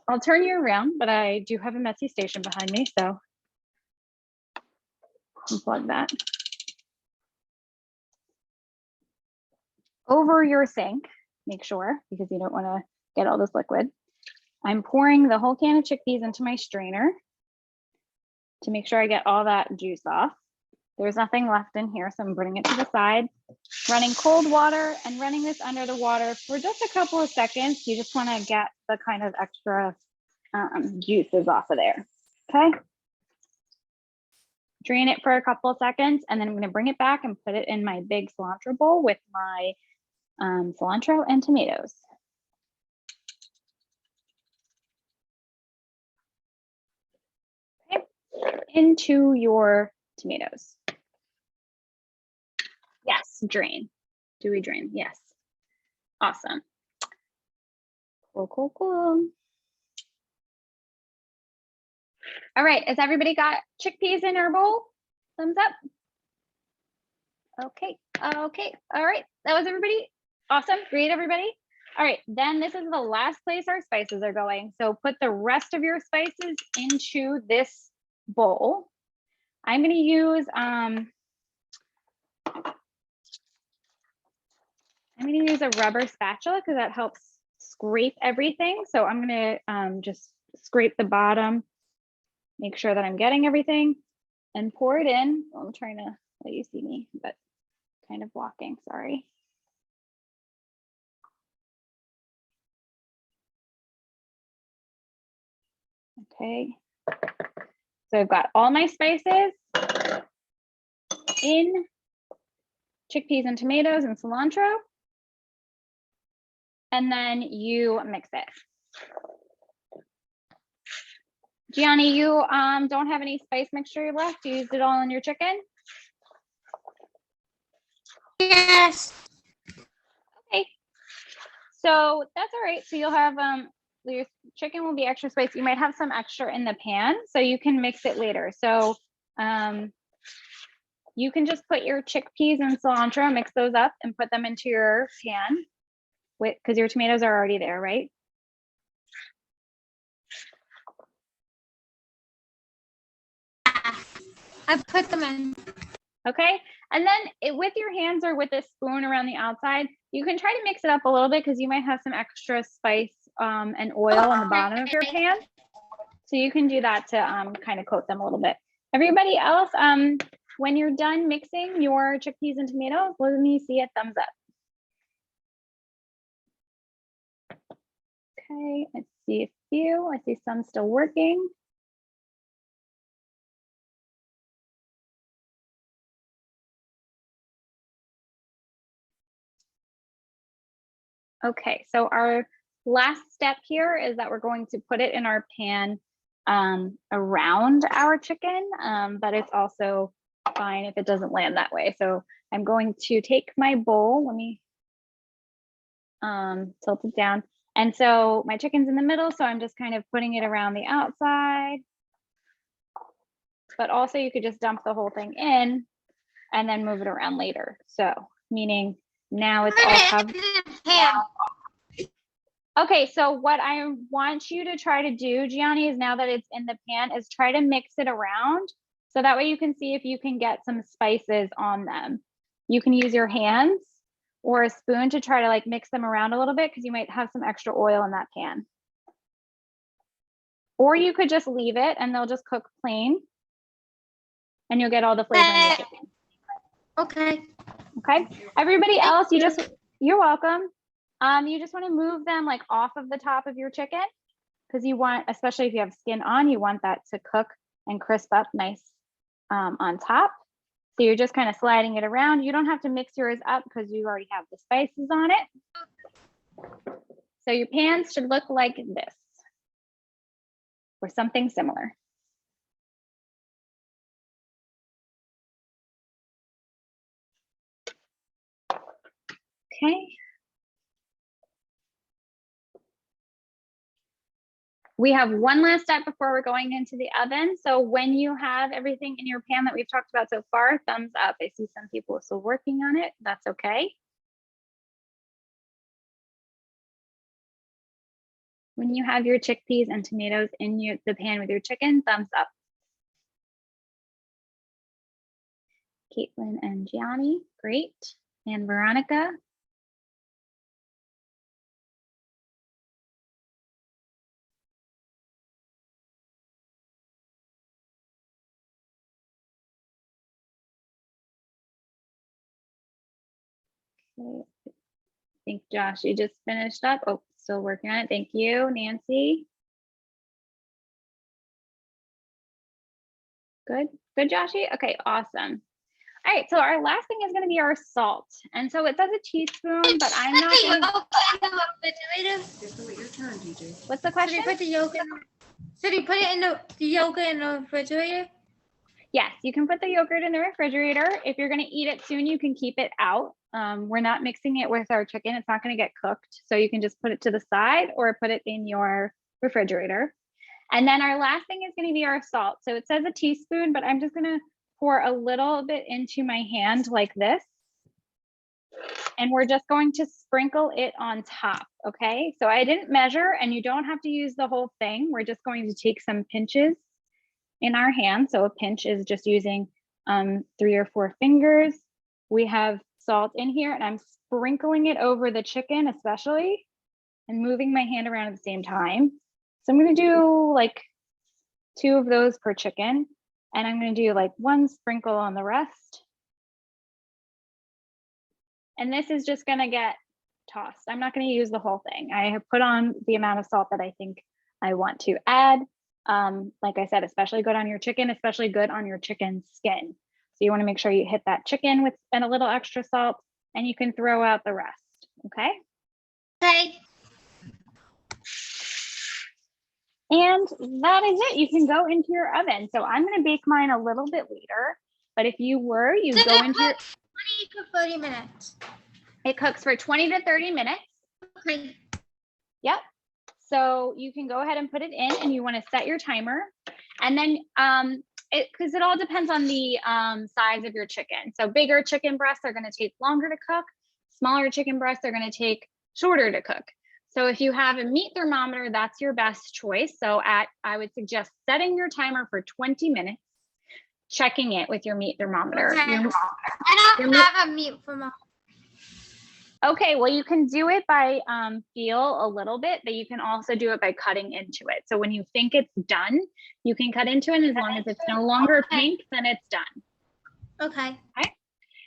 I'll turn you around, but I do have a messy station behind me, so unplug that. Over your sink, make sure, because you don't want to get all this liquid. I'm pouring the whole can of chickpeas into my strainer to make sure I get all that juice off. There's nothing left in here, so I'm putting it to the side. Running cold water and running this under the water for just a couple of seconds. You just want to get the kind of extra juices off of there, okay? Drain it for a couple of seconds, and then I'm going to bring it back and put it in my big cilantro bowl with my cilantro and tomatoes. Okay, into your tomatoes. Yes, drain. Do we drain? Yes. Awesome. Cool, cool, cool. All right, has everybody got chickpeas in our bowl? Thumbs up. Okay, okay, all right. That was everybody. Awesome, great, everybody. All right, then this is the last place our spices are going. So put the rest of your spices into this bowl. I'm gonna use, a rubber spatula because that helps scrape everything. So I'm gonna just scrape the bottom, make sure that I'm getting everything, and pour it in. I'm trying to let you see me, but kind of walking, sorry. Okay, so I've got all my spices in chickpeas and tomatoes and cilantro. And then you mix it. Gianni, you don't have any spice mixture left? You used it all in your chicken?
Yes.
Okay. So that's all right. So you'll have your chicken will be extra spicy. You might have some extra in the pan, so you can mix it later. So you can just put your chickpeas and cilantro, mix those up and put them into your pan because your tomatoes are already there, right?
I put them in.
Okay, and then with your hands or with a spoon around the outside, you can try to mix it up a little bit because you might have some extra spice and oil on the bottom of your pan. So you can do that to kind of coat them a little bit. Everybody else, when you're done mixing your chickpeas and tomatoes, let me see a thumbs up. Okay, I see a few. I see some still working. Okay, so our last step here is that we're going to put it in our pan around our chicken, but it's also fine if it doesn't land that way. So I'm going to take my bowl, let me tilt it down. And so my chicken's in the middle, so I'm just kind of putting it around the outside. But also you could just dump the whole thing in and then move it around later. So meaning now it's all covered. Okay, so what I want you to try to do, Gianni, is now that it's in the pan, is try to mix it around. So that way you can see if you can get some spices on them. You can use your hands or a spoon to try to like mix them around a little bit because you might have some extra oil in that pan. Or you could just leave it and they'll just cook plain and you'll get all the flavor in your chicken.
Okay.
Okay, everybody else, you're welcome. You just want to move them like off of the top of your chicken because you want, especially if you have skin on, you want that to cook and crisp up nice on top. So you're just kind of sliding it around. You don't have to mix yours up because you already have the spices on it. So your pans should look like this or something similar. Okay. We have one last step before we're going into the oven. So when you have everything in your pan that we've talked about so far, thumbs up. I see some people are still working on it. That's okay. When you have your chickpeas and tomatoes in the pan with your chicken, thumbs up. Caitlin and Gianni, great. And Veronica. Okay. I think Josh, you just finished up. Oh, still working on it. Thank you, Nancy. Good, good, Joshy. Okay, awesome. All right, so our last thing is going to be our salt. And so it says a teaspoon, but I'm not going to. What's the question?
Should we put the yolk in? Should we put it in the yogurt in the refrigerator?
Yes, you can put the yogurt in the refrigerator. If you're going to eat it soon, you can keep it out. We're not mixing it with our chicken. It's not going to get cooked. So you can just put it to the side or put it in your refrigerator. And then our last thing is going to be our salt. So it says a teaspoon, but I'm just going to pour a little bit into my hand like this. And we're just going to sprinkle it on top, okay? So I didn't measure and you don't have to use the whole thing. We're just going to take some pinches in our hand. So a pinch is just using 3 or 4 fingers. We have salt in here and I'm sprinkling it over the chicken especially and moving my hand around at the same time. So I'm gonna do like 2 of those per chicken and I'm gonna do like 1 sprinkle on the rest. And this is just gonna get tossed. I'm not gonna use the whole thing. I have put on the amount of salt that I think I want to add. Like I said, especially good on your chicken, especially good on your chicken skin. you want to make sure you hit that chicken with and a little extra salt, and you can throw out the rest. Okay.
Okay.
And that is it. You can go into your oven. So I'm going to bake mine a little bit later, but if you were, you
So
go
it
into your,
cooks 20 to 30 minutes.
it cooks for 20 to 30 minutes.
Okay.
Yep. So you can go ahead and put it in, and you want to set your timer. And then because it all depends on the size of your chicken. So bigger chicken breasts are going to take longer to cook. Smaller chicken breasts are going to take shorter to cook. So if you have a meat thermometer, that's your best choice. So I would suggest setting your timer for 20 minutes, checking it with your meat thermometer.
Okay.
Your-
I
your
don't
meat-
have a meat for my.
Okay, well, you can do it by feel a little bit, but you can also do it by cutting into it. So when you think it's done, you can cut into it. As long as it's no longer pink, then it's done.
Okay.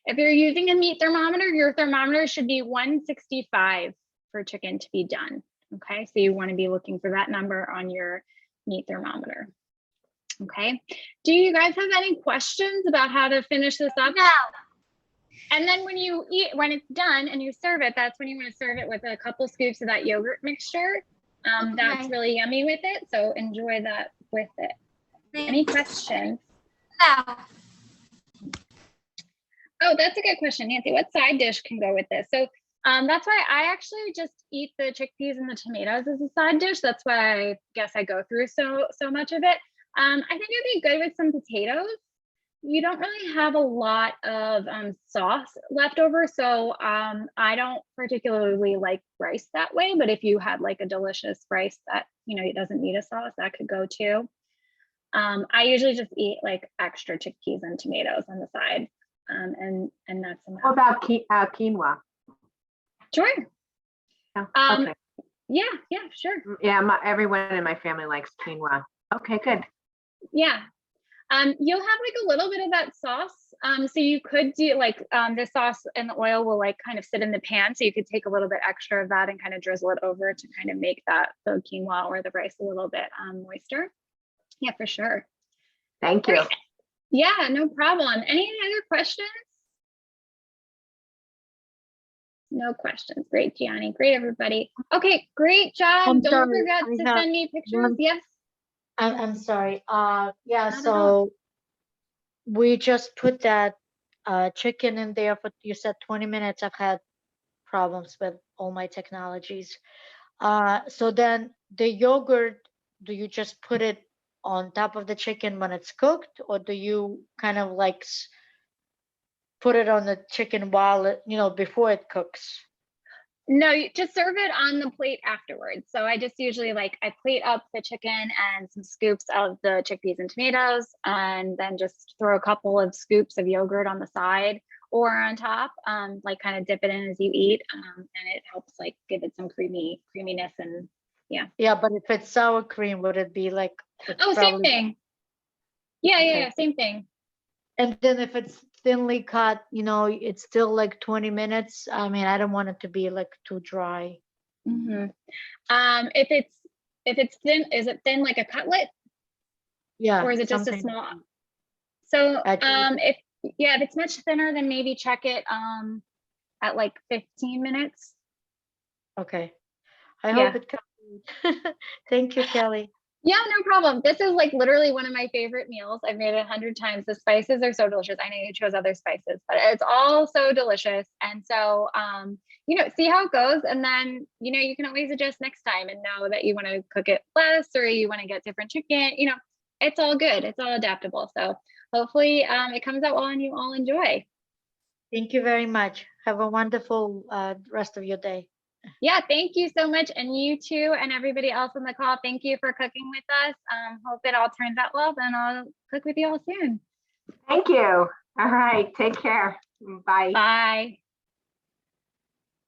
If you're using a meat thermometer, your thermometer should be 165 for chicken to be done. Okay, so you want to be looking for that number on your meat thermometer. Okay, do you guys have any questions about how to finish this up?
No.
And then when you eat, when it's done and you serve it, that's when you want to serve it with a couple scoops of that yogurt mixture. That's
Okay.
really yummy with it. So enjoy that with it. Any questions?
No.
Oh, that's a good question, Nancy. What side dish can go with this? So that's why I actually just eat the chickpeas and the tomatoes as a side dish. That's why I guess I go through so much of it. I think it'd be good with some potatoes. You don't really have a lot of sauce left over, so I don't particularly like rice that way. But if you had like a delicious rice that it doesn't need a sauce, that could go too. I usually just eat like extra chickpeas and tomatoes on the side, and that's enough.
What about quinoa?
Sure.
Oh,
Um,
okay.
Yeah, sure.
Yeah, everyone in my family likes quinoa. Okay, good.
Yeah. You'll have like a little bit of that sauce. So you could do like the sauce and the oil will like kind of sit in the pan. So you could take a little bit extra of that and kind of drizzle it over to kind of make the quinoa or the rice a little bit moister. Yeah, for sure.
Thank you.
Great. Yeah, no problem. Any other questions? No questions. Great, Gianni. Great, everybody. Okay, great job.
I'm
Don't
sorry,
forget
I
to
have
send me pictures.
one-
Yes.
I'm sorry. Yeah,
Not at
so we just put that chicken in there for, you said 20 minutes. I've had problems with all my technologies. So then the yogurt, do you just put it on top of the chicken when it's cooked, or do you kind of like put it on the chicken while it, before it cooks?
No, you just serve it on the plate afterwards. So I just usually I plate up the chicken and some scoops of the chickpeas and tomatoes, and then just throw a couple of scoops of yogurt on the side or on top, like kind of dip it in as you eat, and it helps like give it some creaminess and yeah.
Yeah, but if it's sour cream, would it be like?
Oh, same thing. Yeah,
Okay.
yeah, same thing.
And then if it's thinly cut, it's still like 20 minutes. I mean, I don't want it to be like too dry.
Mm-hmm. If it's thin, is it thin like a cutlet?
Yeah.
Or is it just a
something-
small? So
Actually-
if it's much thinner, then maybe check it at like 15 minutes.
Okay. I hope it comes. Thank you, Kelly.
Yeah, no problem. This is like literally one of my favorite meals. I've made it 100 times. The spices are so delicious. I know you chose other spices, but it's all so delicious. And so, see how it goes. And then, you can always adjust next time and know that you want to cook it less or you want to get different chicken. It's all good. It's all adaptable. So hopefully it comes out well and you all enjoy.
Thank you very much. Have a wonderful rest of your day.
Yeah, thank you so much. And you too, and everybody else on the call, thank you for cooking with us. Hope it all turns out well. Then I'll cook with you all soon.
Thank you. All right, take care. Bye.
Bye.